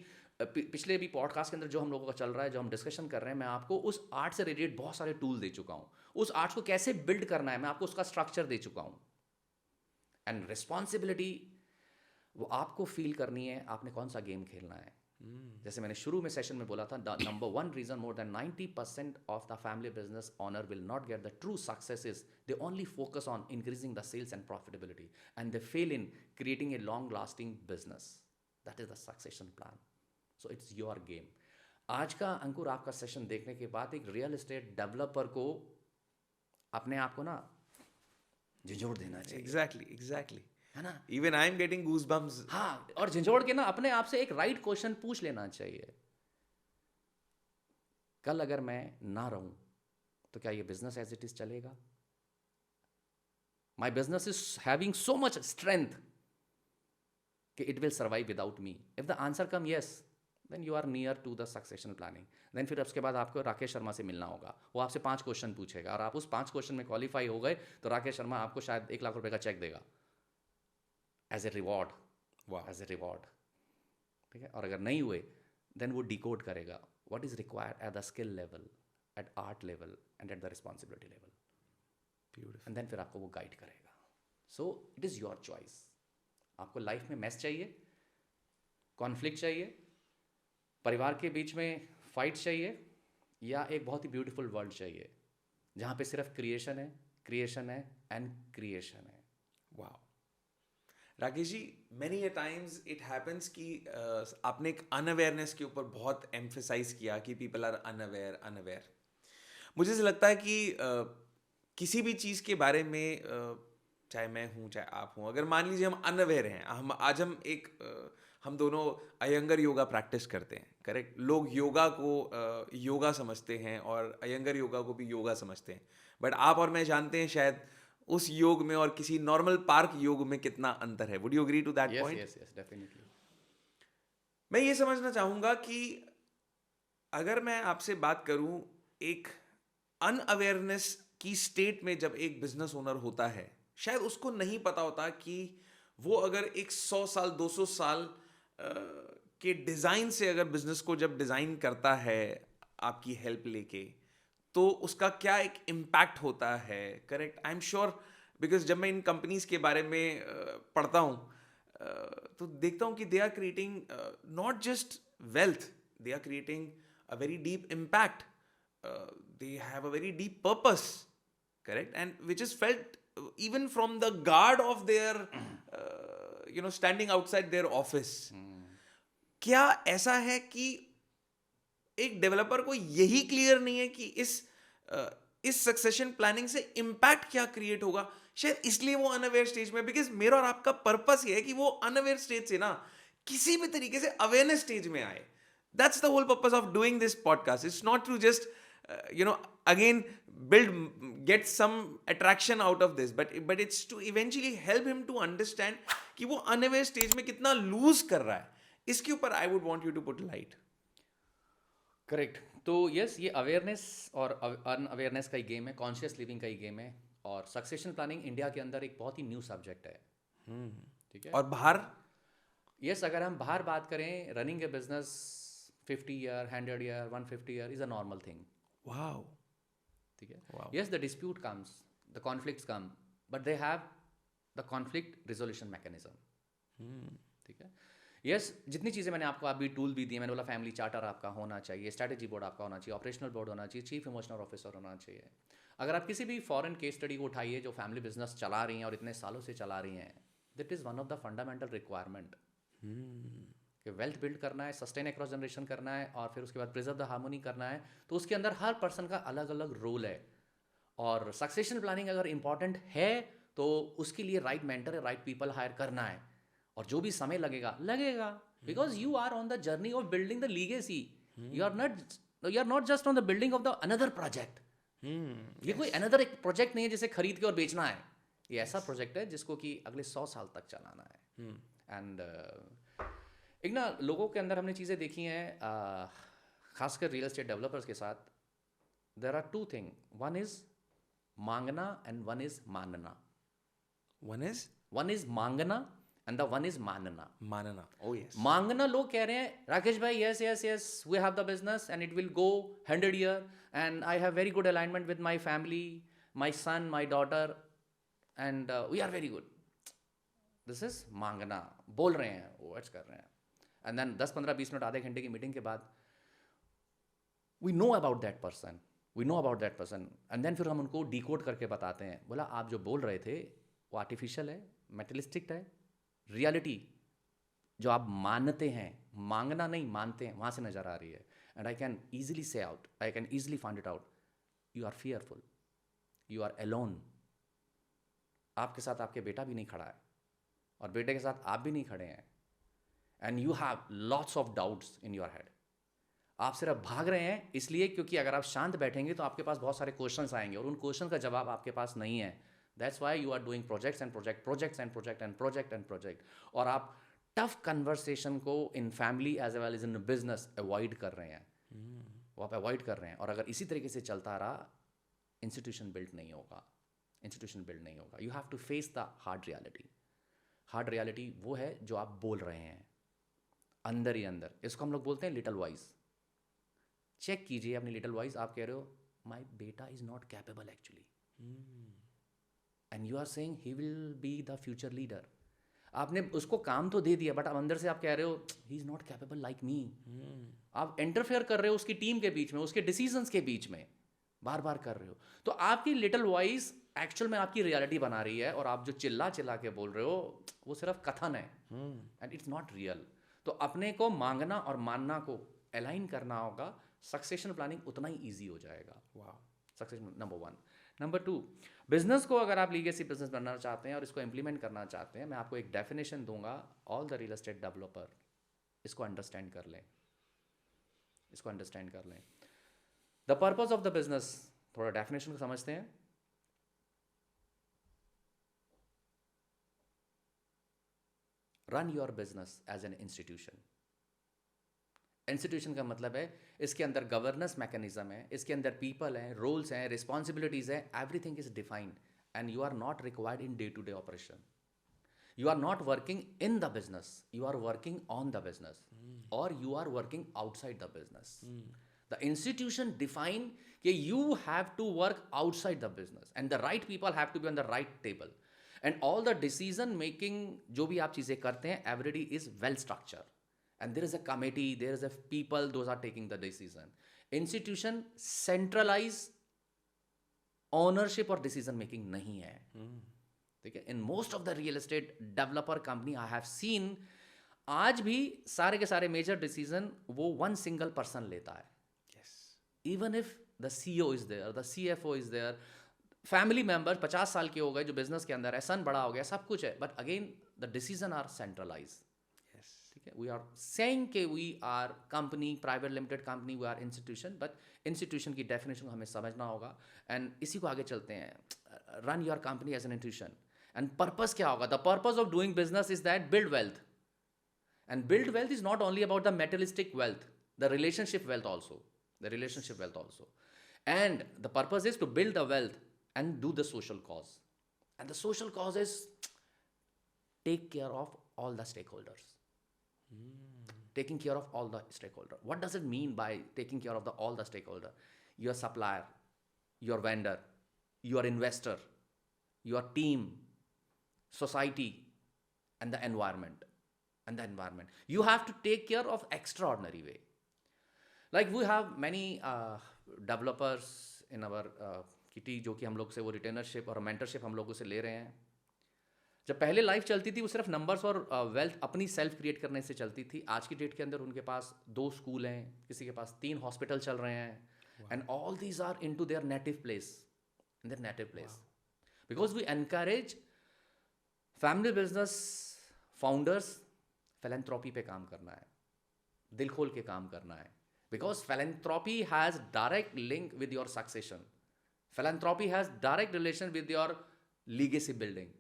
पिछले भी पॉडकास्ट के अंदर जो हम लोगों का चल रहा है, जो हम डिस्कशन कर रहे हैं, मैं आपको उस आर्ट से रिलेटेड बहुत सारे टूल दे चुका हूँ। उस आर्ट को कैसे बिल्ड करना है मैं आपको उसका स्ट्रक्चर दे चुका हूँ। एंड रिस्पॉन्सिबिलिटी वो आपको फील करनी है, आपने कौन सा गेम खेलना है। जैसे मैंने शुरू में सेशन में बोला था, the number 1 reason more than 90% of the family business owner will not get the true success is they only focus on increasing the sales and profitability and they fail in creating a long lasting business. That is the succession plan. So it's your game. आज का अंकुर आपका session देखने के बाद एक real estate developer को अपने आप को ना झिझोड़ देना चाहिए। एग्जैक्टली है ना, even I am getting goosebumps. हाँ, और झिझोड़ के ना अपने आप से एक राइट क्वेश्चन पूछ लेना चाहिए, कल अगर मैं ना रहूं तो क्या ये बिजनेस एज इट इज चलेगा? My business is having so much strength कि it will survive without me. If the answer come yes, then you are near to the succession planning. Then फिर उसके बाद आपको राकेश शर्मा से मिलना होगा, वो आपसे 5 क्वेश्चन पूछेगा और आप उस 5 क्वेश्चन में क्वालिफाई हो गए तो राकेश शर्मा आपको शायद 1 लाख रुपए का चेक देगा एज ए रिवॉर्ड. वाह. As a reward. ठीक है. और अगर नहीं हुए देन वो डिकोड करेगा what is required at the skill level, at art level and at the responsibility level. Beautiful. And then फिर आपको वो गाइड करेगा. So it is your choice. आपको लाइफ में मैस चाहिए, कॉन्फ्लिक्ट चाहिए, परिवार के बीच में फाइट चाहिए, या एक बहुत ही ब्यूटीफुल वर्ल्ड चाहिए जहाँ पे सिर्फ क्रिएशन है, क्रिएशन है एंड क्रिएशन है. वाह. Rakesh ji, many a times it happens कि आपने एक अनअवेयरनेस के ऊपर बहुत एम्फेसाइज किया कि पीपल आर अनअवेयर. मुझे ऐसा लगता है कि किसी भी चीज़ के बारे में चाहे मैं हूँ चाहे आप हूँ, अगर मान लीजिए हम अनअवेयर हैं, हम दोनों अयंगर योगा प्रैक्टिस करते हैं, करेक्ट. लोग योगा को योगा समझते हैं और अयंगर योगा को भी योगा समझते हैं, बट आप और मैं जानते हैं शायद उस योग में और किसी नॉर्मल पार्क योग में कितना अंतर है. Would you agree to that point? Yes yes definitely. मैं ये समझना चाहूँगा कि अगर मैं आपसे बात करूँ, एक अनअवेयरनेस की स्टेट में जब एक बिजनेस ओनर होता है, शायद उसको नहीं पता होता कि वो अगर एक 100 साल 200 साल के डिज़ाइन से अगर बिजनेस को जब डिज़ाइन करता है आपकी हेल्प लेके, तो उसका क्या एक इम्पैक्ट होता है. Correct. I am sure, because जब मैं इन कंपनीज के बारे में पढ़ता हूँ तो देखता हूँ कि they are creating not just wealth, they are creating a very deep impact, they have a very deep purpose. Correct. And which is felt even from the guard of their standing outside their office. क्या ऐसा है कि एक developer को यही clear नहीं है कि इस सक्सेशन प्लानिंग से इम्पैक्ट क्या क्रिएट होगा? शायद इसलिए वो अनअवेयर स्टेज में. बिकॉज मेरा और आपका पर्पस ये है कि वो अनअवेयर स्टेज से ना किसी भी तरीके से अवेयरनेस स्टेज में आए. That's the whole purpose of doing this podcast. It's not to just again get some attraction out of this, but it's to eventually help him to understand कि वो unaware stage में कितना lose कर रहा है. इसके ऊपर I would want you to put light. Correct. तो यस, ये अवेयरनेस और अनअवेयरनेस का ही गेम है, कॉन्शियस लिविंग का ही गेम है. और सक्सेशन प्लानिंग इंडिया के अंदर एक बहुत ही न्यू सब्जेक्ट है. ठीक है. और बाहर? यस, अगर हम बाहर बात करें, running A business 50 year 100 year 150 year is a normal thing. Wow. ठीक है. Wow. Yes, the dispute comes, the conflicts come, but they have the conflict resolution mechanism. ठीक है. Yes, जितनी चीज़ें मैंने आपको अभी टूल भी दिए, मैंने बोला फैमिली चार्टर आपका होना चाहिए, स्ट्रैटेजी बोर्ड आपका होना चाहिए, ऑपरेशनल बोर्ड होना चाहिए, चीफ इमोशनल ऑफिसर होना चाहिए. अगर आप किसी भी फॉरेन केस स्टडी को उठाइए जो फैमिली बिजनेस चला रही हैं और इतने सालों से चला रही हैं, that is one of the fundamental requirement. कि वेल्थ बिल्ड करना है, सस्टेन अक्रॉस जनरेशन करना है और फिर उसके बाद प्रिजर्व द हार्मोनी करना है, तो उसके अंदर हर पर्सन का अलग अलग रोल है. और सक्सेशन प्लानिंग अगर इंपॉर्टेंट है तो उसके लिए right mentor, right people hire करना है. और जो भी समय लगेगा because you are on the journey of building the legacy. You are not just on the building of the another project. ये कोई अनदर एक प्रोजेक्ट नहीं है जिसे खरीद के और बेचना है. ये ऐसा प्रोजेक्ट है जिसको कि अगले 100 साल तक चलाना है. एंड एक ना लोगों के अंदर हमने चीज़ें देखी हैं, खासकर रियल एस्टेट डेवलपर्स के साथ. There are 2 thing. One is मांगना एंड वन इज मानना. वन इज मांगना एंड द वन इज मानना. Oh yes. मांगना लोग कह रहे हैं राकेश भाई yes we have the business and it will go 100 year and I have very good alignment with my family, my son, my daughter and we are very good. This is मांगना. बोल रहे हैं, वर्ड्स कर रहे हैं. And then 10-15-20 minute आधे घंटे की मीटिंग के बाद we know about that person and then फिर हम उनको डिकोड करके बताते हैं, बोला आप जो बोल रहे थे वो आर्टिफिशियल है, मेटलिस्टिक है. रियलिटी जो आप मानते हैं, मांगना नहीं मानते हैं, वहाँ से नज़र आ रही है. And I can easily say out, I can easily find it out. You are fearful, you are alone. आपके साथ आपके बेटा भी नहीं खड़ा है और बेटे के साथ आप भी नहीं खड़े हैं. And you have lots of doubts in your head. आप सिर्फ भाग रहे हैं इसलिए क्योंकि अगर आप शांत बैठेंगे तो आपके पास बहुत सारे क्वेश्चंस आएंगे और उन क्वेश्चन का जवाब आपके पास नहीं है. That's why you are doing projects and project. और आप टफ कन्वर्सेशन को in family as well as in business avoid कर रहे हैं, वो आप अवॉइड कर रहे हैं। और अगर इसी तरीके से चलता रहा, इंस्टीट्यूशन बिल्ड नहीं होगा, इंस्टीट्यूशन बिल्ड नहीं होगा। You have to face the hard reality. Hard reality वो है जो आप बोल रहे हैं अंदर ही अंदर। इसको हम लोग बोलते हैं लिटिल वॉइस। चेक कीजिए अपनी लिटिल वॉइस। आप कह रहे हो माई बेटा is not capable actually, and you are saying he will be the future leader. आपने उसको काम तो दे दिया, बट अब अंदर से आप कह रहे हो he is not capable like me. आप इंटरफेयर कर रहे हो उसकी टीम के बीच में, उसके डिसीजंस के बीच में, बार बार कर रहे हो। तो आपकी लिटिल वॉइस एक्चुअल में आपकी रियलिटी बना रही है, और आप जो चिल्ला चिल्ला के बोल रहे हो वो सिर्फ कथन है, एंड इट्स नॉट रियल। तो अपने को मांगना और मानना को अलाइन करना होगा। सक्सेशन प्लानिंग उतना ही ईजी हो जाएगा। वाह, सक्सेशन नंबर 1। नंबर 2, बिजनेस को अगर आप लीगेसी बिजनेस बनना चाहते हैं और इसको इंप्लीमेंट करना चाहते हैं, मैं आपको एक डेफिनेशन दूंगा। All the real estate developer इसको अंडरस्टैंड कर लें, इसको अंडरस्टैंड कर लें। The purpose of the business, थोड़ा डेफिनेशन को समझते हैं। Run your business as an institution. Institution का मतलब है इसके अंदर गवर्नेंस मैकेनिज्म है, इसके अंदर पीपल हैं, रोल्स हैं, रिस्पॉन्सिबिलिटीज हैं, everything is defined, and you are not required in day to day operation. You are not working in the business, you are working on the business, or you are working outside the business. The institution define कि you have to work outside the business, and the right people have to be on the right table, and all the decision making जो भी आप चीज़ें करते हैं, everybody is well structured, and there is a committee, there is a people, those are taking the decision. Institution centralize ownership और decision making नहीं है। ठीक है। In most of the real estate developer company I have seen, आज भी सारे के सारे मेजर डिसीजन वो वन सिंगल पर्सन लेता है। Even if the CEO is there, the CFO is there, family member 50 साल के हो गए जो बिजनेस के अंदर है, सन बड़ा हो गया, सब कुछ है, but again the decision are centralize. ठीक है। वी आर सेइंग कि we are company, private limited company, we are institution, but institution की डेफिनेशन हमें समझना होगा, एंड इसी को आगे चलते हैं। Run your company as an institution, and purpose क्या होगा? The purpose of doing business is that build wealth, and build wealth is not only about the materialistic wealth, the relationship wealth also, the relationship wealth also, and the purpose is to build the wealth and do the social cause, and the social cause is take care of all the stakeholders. Taking care of all the stakeholder. What does it mean by taking care of all the stakeholder? Your supplier, your vendor, your investor, your team, society, and the environment. You have to take care of extraordinary way. Like we have many developers in our kitty जो कि हम लोग से वो retainership और mentorship हम लोगों से ले रहे हैं. जब पहले लाइफ चलती थी वो सिर्फ नंबर्स और वेल्थ अपनी सेल्फ क्रिएट करने से चलती थी. आज की डेट के अंदर उनके पास 2 स्कूल हैं, किसी के पास 3 हॉस्पिटल चल रहे हैं, and all these are into their native place, in their native place, because we encourage family business founders philanthropy पे काम करना है, दिल खोल के काम करना है, because philanthropy has direct link with your succession. Philanthropy has direct relation with your legacy building.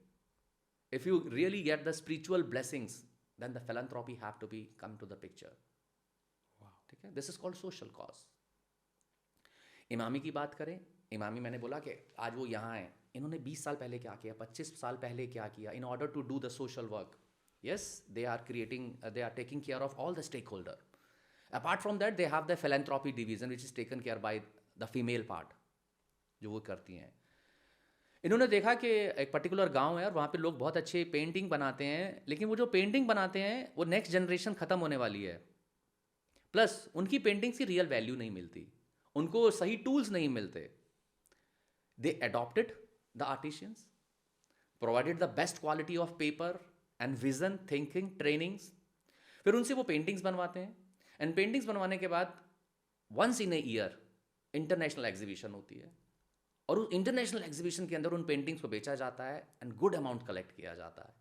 If you really get the spiritual blessings, then the philanthropy have to be come to the picture. Wow. ठीक है. This is called social cause. Emami की बात करें, इमामी मैंने बोला कि आज वो यहाँ हैं, इन्होंने 20 साल पहले क्या किया, 25 साल पहले क्या किया, in order to do the social work. Yes, they are taking care of all the stakeholder. Apart from that, they have the philanthropy division which is taken care by the female part, जो वो करती हैं. इन्होंने देखा कि एक particular गांव है और वहाँ पे लोग बहुत अच्छे पेंटिंग बनाते हैं, लेकिन वो जो पेंटिंग बनाते हैं वो नेक्स्ट जनरेशन ख़त्म होने वाली है, प्लस उनकी पेंटिंग्स की रियल वैल्यू नहीं मिलती, उनको सही टूल्स नहीं मिलते. They adopted the artisans, provided the best quality of paper and vision, thinking, trainings. फिर उनसे वो पेंटिंग्स बनवाते हैं, एंड पेंटिंग्स बनवाने के बाद once in a year international exhibition होती है, और उस इंटरनेशनल एग्जीबिशन के अंदर उन पेंटिंग्स को बेचा जाता है एंड गुड अमाउंट कलेक्ट किया जाता है,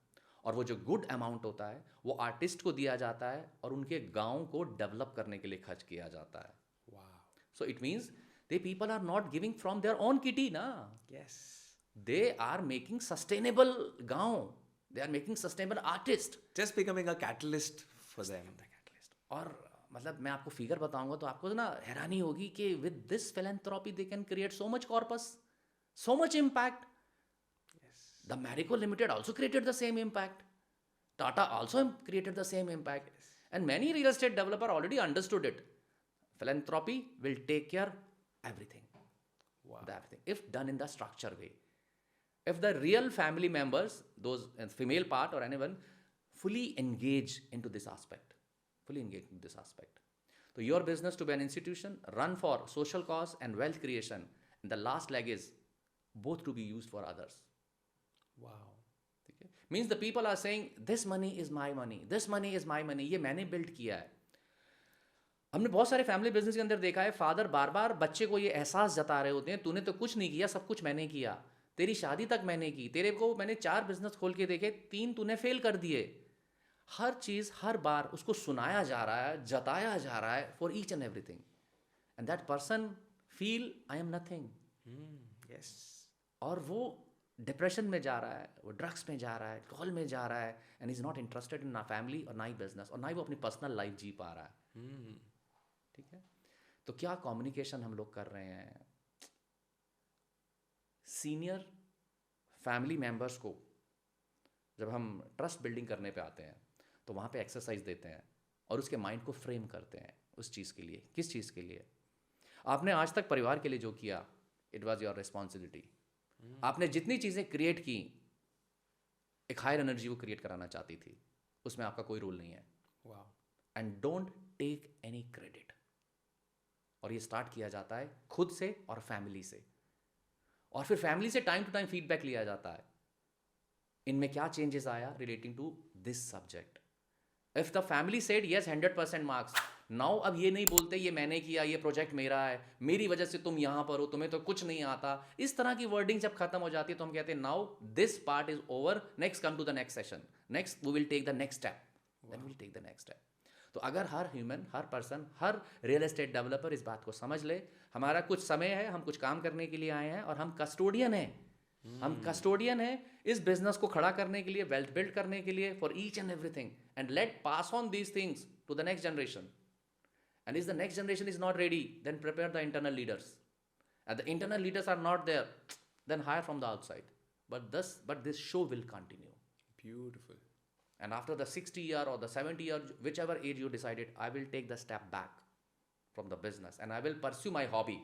और वो जो गुड अमाउंट होता है वो आर्टिस्ट को दिया जाता है और उनके गांव को डेवलप करने के लिए खर्च किया जाता है. So it means they people are not giving from their own kitty ना. Yes, they are making sustainable गांव. They are making sustainable artists. Just becoming a catalyst for them. और मतलब मैं आपको फिगर बताऊंगा तो आपको ना हैरानी होगी कि with this philanthropy they can create so much corpus, so much impact. The Marico Limited also created the same impact. Tata also created the same impact. And many real estate developer already understood it. Philanthropy will take care everything. Wow. The everything. If done in the structure way. If the real family members, those female part or anyone, fully engage into this aspect. Fully engage into this aspect. So your business to be an institution, run for social cause and wealth creation. And the last leg is both to be used for others. Wow. ठीक है? Means the people are saying this money is my money, this money is my money. ये मैंने build किया है. हमने बहुत सारे family business के अंदर देखा है, फादर बार बार बच्चे को ये एहसास जता रहे होते हैं, तूने तो कुछ नहीं किया, सब कुछ मैंने किया, तेरी शादी तक मैंने की, तेरे को मैंने 4 बिजनेस खोल के देखे, 3 तूने फेल कर दिए. हर चीज हर बार उसको सुनाया जा रहा है, जताया जा रहा है for each and everything. And that person feel I am nothing. Yes. और वो डिप्रेशन में जा रहा है, वो ड्रग्स में जा रहा है, कॉल में जा रहा है, and is not interested in ना फैमिली और ना ही बिजनेस और ना ही वो अपनी पर्सनल लाइफ जी पा रहा है. ठीक है. तो क्या कम्युनिकेशन हम लोग कर रहे हैं सीनियर फैमिली मेंबर्स को? जब हम ट्रस्ट बिल्डिंग करने पे आते हैं तो वहाँ पे एक्सरसाइज देते हैं और उसके माइंड को फ्रेम करते हैं उस चीज़ के लिए. किस चीज़ के लिए? आपने आज तक परिवार के लिए जो किया, इट वॉज योर रिस्पॉन्सिबिलिटी. आपने जितनी चीज़ें क्रिएट की, एक हायर एनर्जी को क्रिएट कराना चाहती थी, उसमें आपका कोई रोल नहीं है. Wow. And don't take any credit. और ये स्टार्ट किया जाता है खुद से और फैमिली से, और फिर फैमिली से टाइम टू टाइम फीडबैक लिया जाता है. इनमें क्या चेंजेस आया relating to this subject. If the family said yes 100% marks, now अब ये नहीं बोलते ये मैंने किया, ये प्रोजेक्ट मेरा है, मेरी वजह से तुम यहाँ पर हो, तुम्हें तो कुछ नहीं आता. इस तरह की वर्डिंग जब खत्म हो जाती है तो हम कहते हैं now this part is over, next come to the next session, next we will take the next step, then will take the next step. तो अगर हर ह्यूमन, हर पर्सन, हर रियल एस्टेट डेवलपर इस बात को समझ ले, हमारा कुछ समय है, हम कुछ काम करने के लिए आए हैं और हम कस्टोडियन हैं. हम कस्टोडियन हैं इस बिजनेस को खड़ा करने के लिए, वेल्थ बिल्ड करने के लिए, for each and everything. And let pass on these things to the next generation. And if the next generation is not ready, then prepare the internal leaders. And the internal leaders are not there, then hire from the outside. But this show will continue. Beautiful. And after the 60 year or the 70 year, whichever age you decided, I will take the step back from the business and I will pursue my hobby.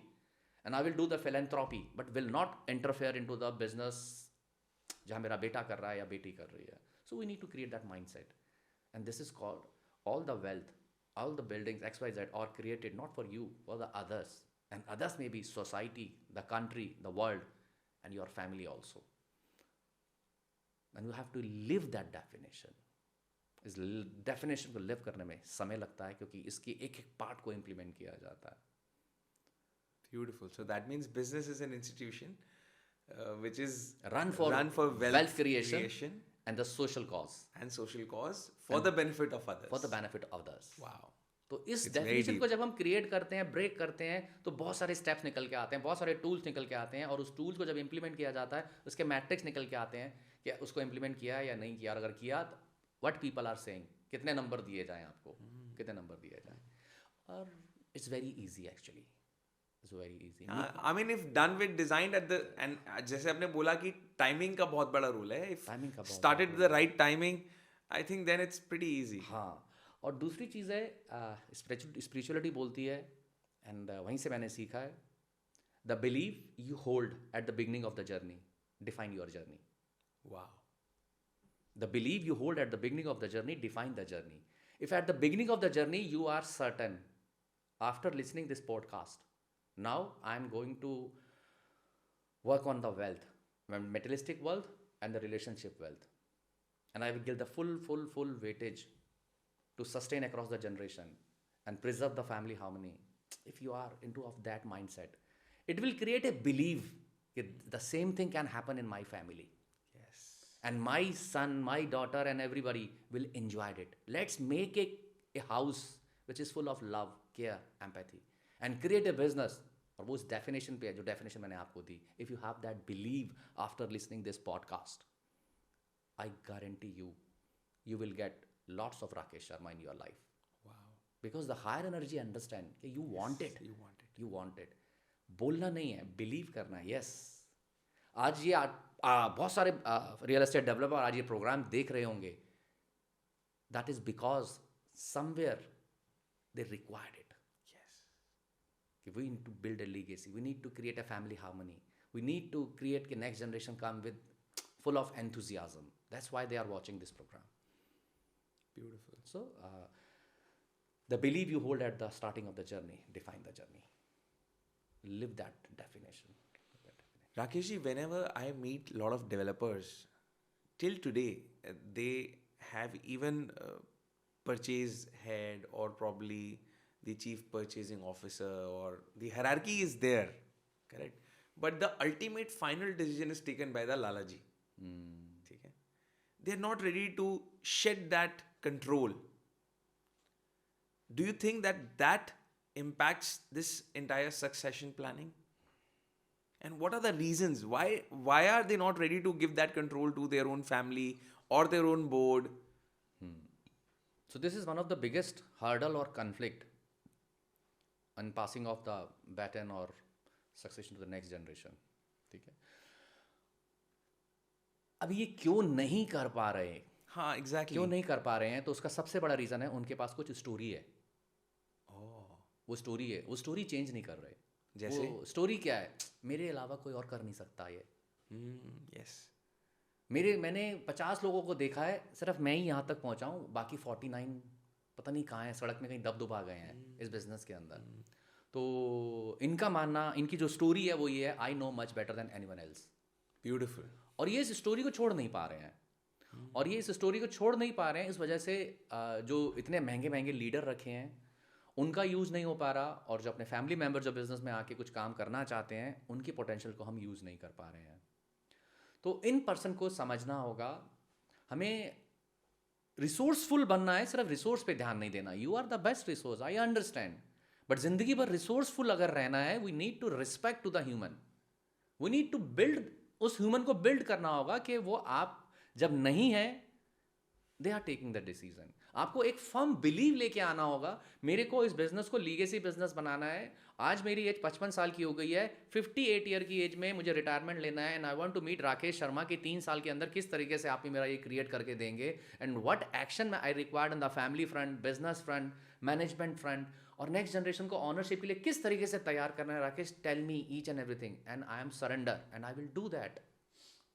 And I will do the philanthropy, but will not interfere into the business जहाँ मेरा बेटा कर रहा है या बेटी कर रही है. So we need to create that mindset. And this is called all the wealth. All the buildings XYZ are created not for you, for the others. And others may be society, the country, the world, and your family also. And you have to live that definition. इस definition को live करने में समय लगता है क्योंकि इसकी एक एक part को implement किया जाता है. Beautiful. So that means business is an institution which is Run for wealth creation and the social cause. And social cause for the benefit of others. For the benefit of others. Wow. तो इस It's very definition deep. को जब हम create करते हैं, break करते हैं, तो बहुत सारे स्टेप्स निकल के आते हैं, बहुत सारे टूल्स निकल के आते हैं, और उस टूल्स को जब इंप्लीमेंट किया जाता है उसके मैट्रिक्स निकल के आते हैं कि उसको इंप्लीमेंट किया या नहीं किया, और अगर किया तो व्हाट पीपल आर सेइंग, कितने नंबर दिए जाएं आपको, कितने नंबर दिए जाएं. और it's very easy actually, it's very easy. I mean, if done with designed at the and जैसे आपने बोला कि टाइमिंग का बहुत बड़ा रोल है. If Timing का बहुत started with the right timing, I think then it's pretty easy. हाँ. और दूसरी चीज़ है स्पिरिचुअलिटी बोलती है, एंड वहीं से मैंने सीखा है, the believe you hold at the beginning of the journey define your journey. Wow. The belief you hold at the beginning of the journey define the journey. If at the beginning of the journey you are certain, after listening this podcast, now I am going to work on the wealth, materialistic wealth and the relationship wealth, and I will give the full weightage to sustain across the generation and preserve the family harmony. If you are into of that mindset, it will create a belief that the same thing can happen in my family. Yes. And my son, my daughter and everybody will enjoy it. Let's make a house which is full of love, care, empathy, and create a business. और वो उस definition पे है जो definition मैंने आपको दी. If you have that belief after listening this podcast, I guarantee you, you will get lots of Rakesh Sharma in your life. Wow. Because the higher energy understand कि you want it. You want it. You want it. बोलना नहीं है, believe करना है. Yes, आज ये बहुत सारे रियल एस्टेट डेवलपर आज ये प्रोग्राम देख रहे होंगे. That is because somewhere they required it. Yes. We need to build a legacy. We need to create a family harmony. We need to create the next generation come with full of enthusiasm. That's why they are watching this program. Beautiful. So, the belief you hold at the starting of the journey, define the journey. Live that definition. Rakeshji, whenever I meet a lot of developers, till today, they have even purchase head or probably the chief purchasing officer or the hierarchy is there, correct? But the ultimate final decision is taken by the Lalaji. ठीक है? They're not ready to shed that control. Do you think that impacts this entire succession planning? And what are the reasons? Why are they not ready to give that control to their own family or their own board? So this is one of the biggest hurdle or conflict in passing of the baton or succession to the next generation. ठीक है? अब ये क्यों नहीं कर पा रहे? हाँ, exactly. क्यों नहीं कर पा रहे हैं? तो उसका सबसे बड़ा रीज़न है उनके पास कुछ स्टोरी है. वो स्टोरी है, वो स्टोरी चेंज नहीं कर रहे. जैसे? वो स्टोरी क्या है? मेरे अलावा कोई और कर नहीं सकता ये. Yes. मैंने 50 लोगों को देखा है, सिर्फ मैं ही यहाँ तक पहुँचा हूँ, बाकी 49 पता नहीं कहाँ हैं, सड़क में कहीं दब दुबा गए हैं इस बिजनेस के अंदर. तो इनका मानना, इनकी जो स्टोरी है वो ये है, I know much better than anyone else. Beautiful. और ये इस स्टोरी को छोड़ नहीं पा रहे हैं. और ये इस स्टोरी को छोड़ नहीं पा रहे हैं इस वजह से जो इतने महंगे महंगे लीडर रखे हैं उनका यूज़ नहीं हो पा रहा, और जो अपने फैमिली मेम्बर जो बिजनेस में आके कुछ काम करना चाहते हैं उनकी पोटेंशियल को हम यूज़ नहीं कर पा रहे हैं. तो इन पर्सन को समझना होगा, हमें रिसोर्सफुल बनना है, सिर्फ रिसोर्स पे ध्यान नहीं देना. You are the best resource, I understand, but जिंदगी भर रिसोर्सफुल अगर रहना है, we need to respect to the human. We need to build, उस ह्यूमन को बिल्ड करना होगा कि वो आप जब नहीं है, they are taking the decision. आपको एक फर्म बिलीव लेके आना होगा, मेरे को इस बिजनेस को लीगेसी बिजनेस बनाना है. आज मेरी एज 55 साल की हो गई है, 58 ईयर की एज में मुझे रिटायरमेंट लेना है, and I want to meet Rakesh Sharma कि 3 साल के अंदर किस तरीके से आप मेरा ये क्रिएट करके देंगे, and what action I required in the family front, business front, management front, और नेक्स्ट जनरेशन को ऑनरशिप के लिए किस तरीके से तैयार करना है. Rakesh, tell me each and everything and I am surrender and I will do that.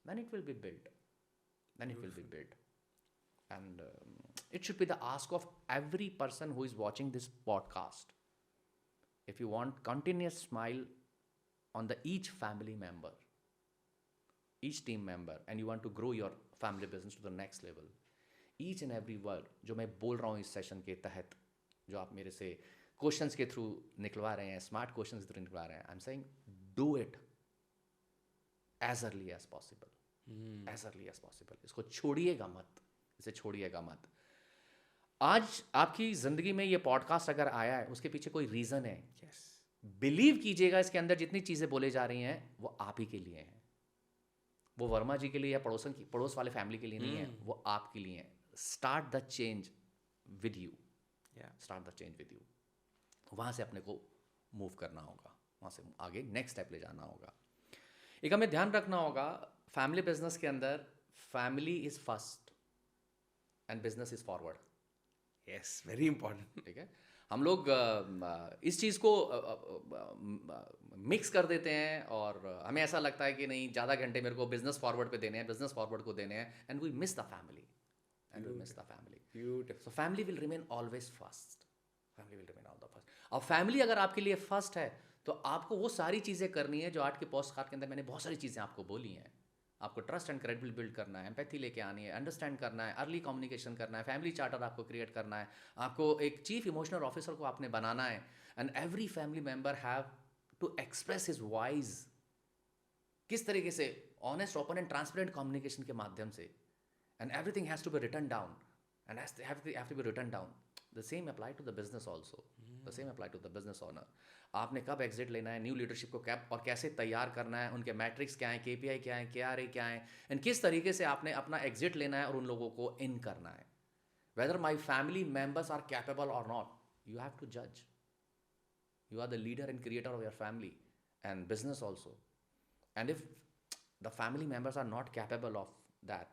Then it will be built. Then it will be built. And it should be the ask of every person who is watching this podcast. If you want continuous smile on the each family member, each team member, and you want to grow your family business to the next level, each and every word जो मैं बोल रहा हूँ इस session के तहत, जो आप मेरे से क्वेश्चंस के थ्रू निकलवा रहे हैं, स्मार्ट क्वेश्चंस के थ्रू निकलवा रहे हैं, I am saying do it as early as possible. As early as possible. इसको छोड़िएगा मत, इसे छोड़िएगा मत. आज आपकी ज़िंदगी में ये पॉडकास्ट अगर आया है, उसके पीछे कोई रीज़न है. Yes. बिलीव कीजिएगा, इसके अंदर जितनी चीज़ें बोले जा रही हैं वो आप ही के लिए हैं. वो वर्मा जी के लिए या पड़ोस वाले फैमिली के लिए नहीं है, वो आपके लिए है. Start the change with you. Start the change with you. वहाँ से अपने को मूव करना होगा, वहाँ से आगे नेक्स्ट स्टेप ले जाना होगा. एक हमें ध्यान रखना होगा, फैमिली बिजनेस के अंदर family is first and business is forward. Yes, very important. ठीक है, हम लोग इस चीज़ को मिक्स कर देते हैं और हमें ऐसा लगता है कि नहीं, ज़्यादा घंटे मेरे को बिजनेस फॉरवर्ड पे देने हैं, बिजनेस फॉरवर्ड को देने हैं, and we miss the family. Beautiful. So family will remain always first. Family will remain all the first. और फैमिली अगर आपके लिए फर्स्ट है तो आपको वो सारी चीज़ें करनी है जो आज के पोस्ट कार्ड के अंदर मैंने बहुत सारी चीज़ें आपको बोली हैं. आपको ट्रस्ट एंड क्रेडिबिलिटी बिल्ड करना है, एम्पैथी लेके आनी है, अंडरस्टैंड करना है, अर्ली कम्युनिकेशन करना है, फैमिली चार्टर आपको क्रिएट करना है, आपको एक चीफ इमोशनल ऑफिसर को आपने बनाना है, and every family member have to express his voice. किस तरीके से honest, open and transparent communication के माध्यम से, and everything has to be written down, and have to be written down. The same apply to the business also, the same apply to the business owner. आपने कब exit लेना है, new leadership को cap और कैसे तैयार करना है, उनके मैट्रिक्स क्या हैं, KPI क्या है, KRA क्या है, एंड किस तरीके से आपने अपना एग्जिट लेना है और उन लोगों को इन करना है. Whether my family members are capable और नॉट, यू हैव टू जज. You are the leader and creator of your family and business also. And if the family members are not capable of that,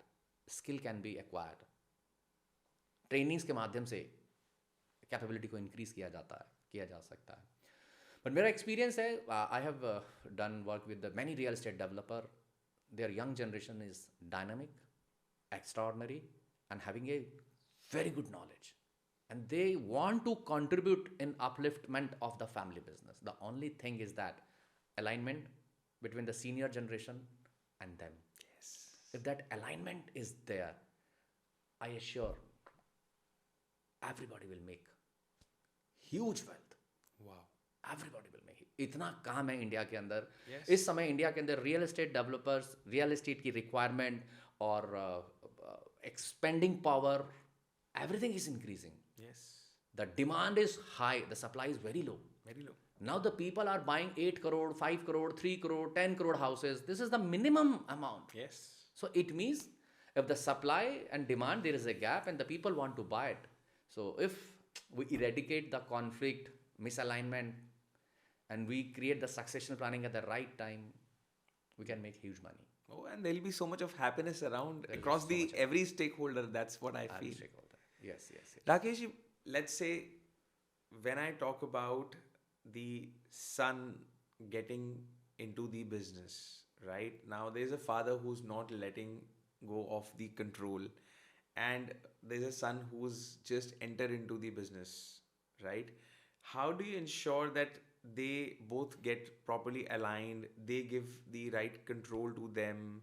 skill can be acquired. Trainings के माध्यम से capability को increase किया जाता है, किया जा सकता है. बट मेरा एक्सपीरियंस है, I have done work with many real estate developer. There young generation is dynamic, extraordinary, and having a very good knowledge, and they want to contribute in upliftment of the family business. The only thing is that alignment between the senior generation and them. Yes. If that alignment is there, I assure everybody will make huge wealth. Wow. Everybody will make it. इतना काम है India के अंदर. Yes. इस समय India के अंदर real estate developers, real estate की रिक्वायरमेंट और expanding power, everything is increasing. Yes. The demand is high, the supply is very low. Very low. Now the people are buying 8 crore, 5 crore, 3 crore, 10 crore houses. This is the minimum amount. Yes. So it means if the supply and demand, there is a gap and the people want to buy it. So if we eradicate the conflict, misalignment, and we create the succession planning at the right time, we can make huge money. Oh, and there'll be so much of happiness around There'll be across so the much of every stakeholder. That's what I I'll feel. check all that. Yes, yes, yes. Rakesh, let's say when I talk about the son getting into the business, right? Now there's a father who's not letting go of the control, and there's a son who's just entered into the business, right? How do you ensure that they both get properly aligned, they give the right control to them?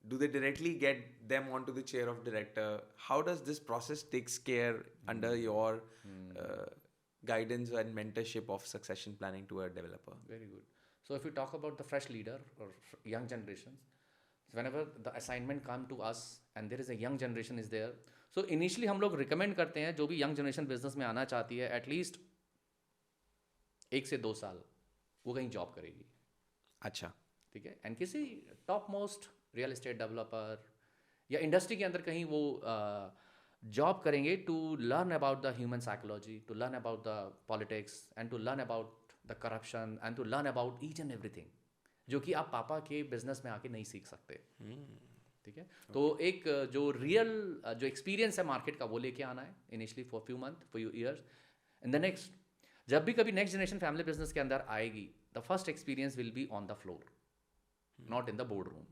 Do they directly get them onto the chair of director? How does this process takes care under your guidance and mentorship of succession planning to a developer? Very good. So if we talk about the fresh leader or young generations, whenever the assignment come to us and there is a young generation is there, so initially हम लोग recommend करते हैं जो भी young generation business में आना चाहती है, at least 1 से 2 साल वो कहीं जॉब करेगी. अच्छा. ठीक है. एंड किसी top most real estate developer या इंडस्ट्री के अंदर कहीं वो जॉब करेंगे to learn about the human psychology, to learn about the politics and to learn about the corruption and to learn about each and everything, जो कि आप पापा के बिजनेस में आके नहीं सीख सकते. ठीक है. तो एक जो रियल जो एक्सपीरियंस है मार्केट का वो लेके आना है initially for few month, for years. In the next जब भी कभी नेक्स्ट जनरेशन फैमिली बिजनेस के अंदर आएगी, the first experience will be on the floor, not in the board room.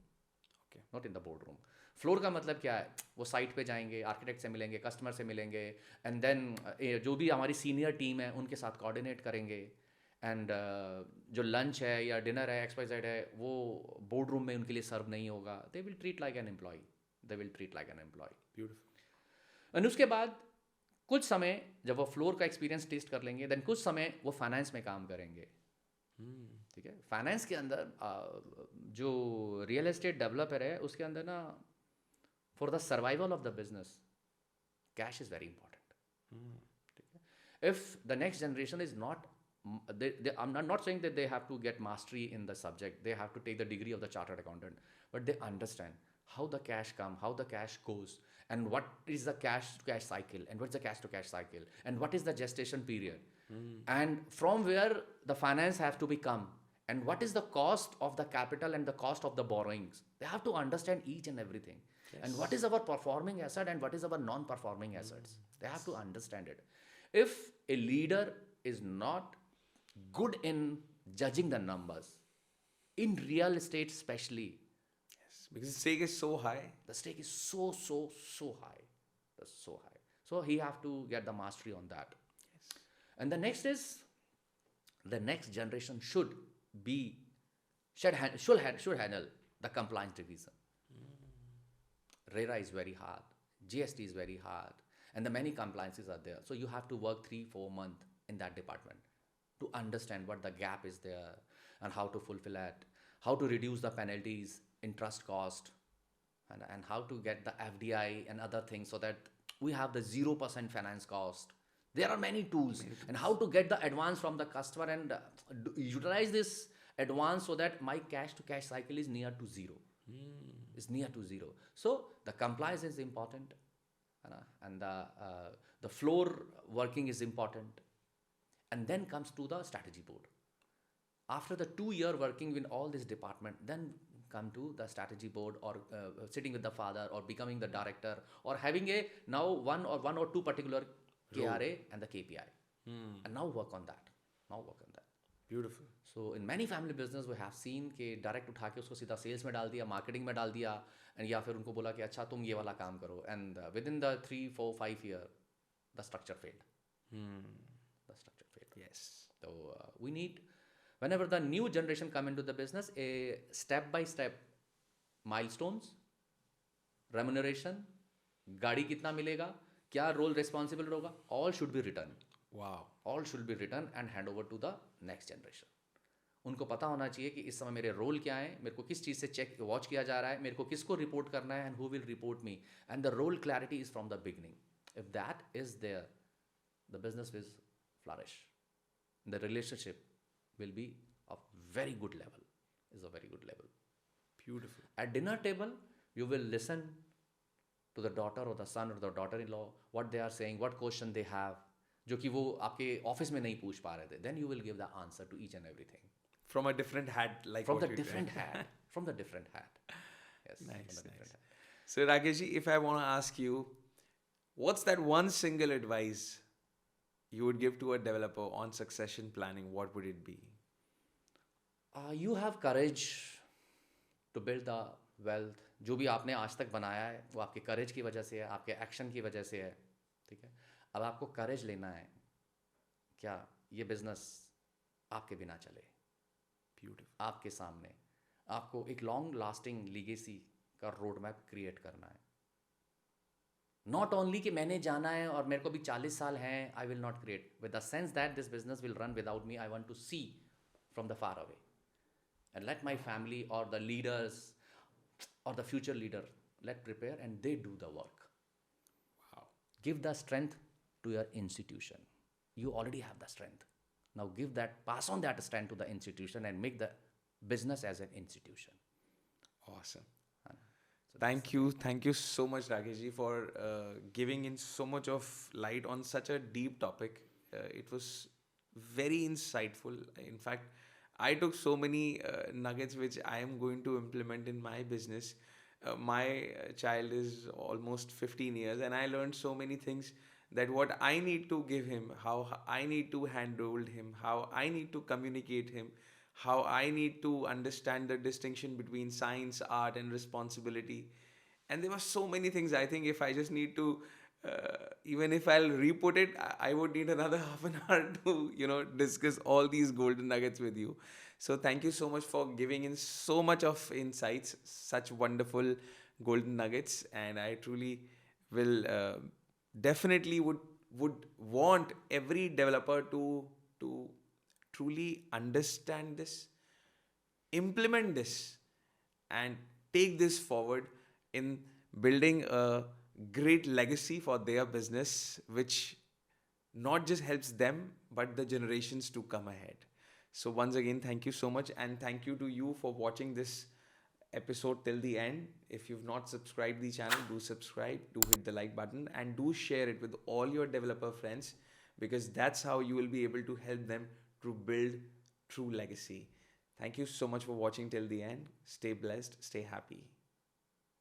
Not in the board room. Floor का मतलब क्या है? वो साइट पे जाएंगे, आर्किटेक्ट से मिलेंगे, कस्टमर से मिलेंगे, एंड देन जो भी हमारी सीनियर टीम है उनके साथ कोऑर्डिनेट करेंगे. एंड जो लंच है या डिनर है, XYZ है, वो बोर्ड रूम में उनके लिए सर्व नहीं होगा. They will treat like an employ. They will treat like an employ. Beautiful. And उसके बाद कुछ समय जब वो फ्लोर का एक्सपीरियंस टेस्ट कर लेंगे, देन कुछ समय वो फाइनेंस में काम करेंगे. ठीक है. फाइनेंस के अंदर जो रियल एस्टेट डेवलपर है उसके अंदर ना, for the survival of the business, cash is very important. ठीक है. If the next generation is not, I'm not saying that they have to get mastery in the subject, they have to take the degree of the chartered accountant, but they understand how the cash come, how the cash goes, and what is the cash to cash cycle, and what's the cash to cash cycle, and what is the gestation period, and from where the finance have to be come, and what is the cost of the capital and the cost of the borrowings. They have to understand each and everything. And what is our performing asset and what is our non-performing assets. They have to understand it. If a leader is not good in judging the numbers, in real estate especially, Yes, because the stake is so high. the stake is so high. That's so high. So he have to get the mastery on that. Yes. And the next is, the next generation should handle the compliance division. RERA is very hard, GST is very hard, and the many compliances are there. So you have to work 3-4 months in that department to understand what the gap is there and how to fulfill it, how to reduce the penalties, interest cost, and how to get the FDI and other things so that we have the 0% finance cost. There are many tools, and how to get the advance from the customer and utilize this advance so that my cash to cash cycle is near to zero. Is near to zero. So the compliance is important, and the floor working is important, and then comes to the strategy board. After the 2 year working with all this department, then come to the strategy board, or sitting with the father, or becoming the director, or having a now one or two particular KRA and the KPI, and now work on that. Beautiful. So in many family business we have seen कि direct उठा के उसको सीधा sales में डाल दिया, marketing में डाल दिया, एंड या फिर उनको बोला कि अच्छा तुम ये वाला काम करो, and with in the 3 4 5 year the structure failed. The structure failed. Yes. So we need, whenever the new generation come into the business, a step by step milestones, remuneration, गाड़ी कितना मिलेगा, क्या रोल रिस्पॉन्सिबल होगा, all should be written. Wow. All should be written and hand over to the next generation. उनको पता होना चाहिए कि इस समय मेरे रोल क्या है, मेरे को किस चीज़ से चेक वॉच किया जा रहा है, मेरे को किसको रिपोर्ट करना है, and who will report me, and the role clarity is from the beginning. If that is there, the business will flourish, the relationship will be of very good level, is a very good level. Beautiful. At dinner table, you will listen to the daughter or the son or the daughter-in-law, what they are saying, what question they have, जो कि वो आपके office में नहीं पूछ पा रहे थे. Then you will give the answer to each and everything. From a different hat, like From what the you different said. hat. From the different hat. Yes. Nice, From the different nice. hat. So Rakeshji, if I want to ask you, what's that one single advice you would give to a developer on succession planning? What would it be? You have courage to build the wealth. जो भी आपने आज तक बनाया है वो आपके करेज की वजह से है, आपके एक्शन की वजह से है. ठीक है, अब आपको करेज लेना है, क्या ये बिजनेस आपके बिना चले. Beautiful. आपके सामने आपको एक लॉन्ग लास्टिंग लीगेसी का रोड मैप क्रिएट करना है. नॉट ओनली कि मैंने जाना है और मेरे को भी 40 साल हैं, I will not create, with the sense that this business will run without me. I want to see from the far away and let my family or the leaders or the future leader let prepare and they do the work. Wow. Give the strength to your institution. You already have the strength. Now give that, pass on that strength to the institution and make the business as an institution. Awesome. So Thank you so much, Rakeshji, for giving in so much of light on such a deep topic. It was very insightful. In fact, I took so many nuggets which I am going to implement in my business. My child is almost 15 years, and I learned so many things, that what I need to give him, how I need to handle him, how I need to communicate him, how I need to understand the distinction between science, art, and responsibility. And there were so many things. I think if I just need to, even if I'll re-put it, I would need another half an hour to, discuss all these golden nuggets with you. So thank you so much for giving in so much of insights, such wonderful golden nuggets. And I truly will definitely would want every developer to truly understand this, implement this, and take this forward in building a great legacy for their business, which not just helps them but the generations to come ahead. So once again, thank you so much, and thank you to you for watching this episode till the end. If you've not subscribed the channel, do subscribe, do hit the like button, and do share it with all your developer friends, because that's how you will be able to help them to build true legacy. Thank you so much for watching till the end. Stay blessed, stay happy.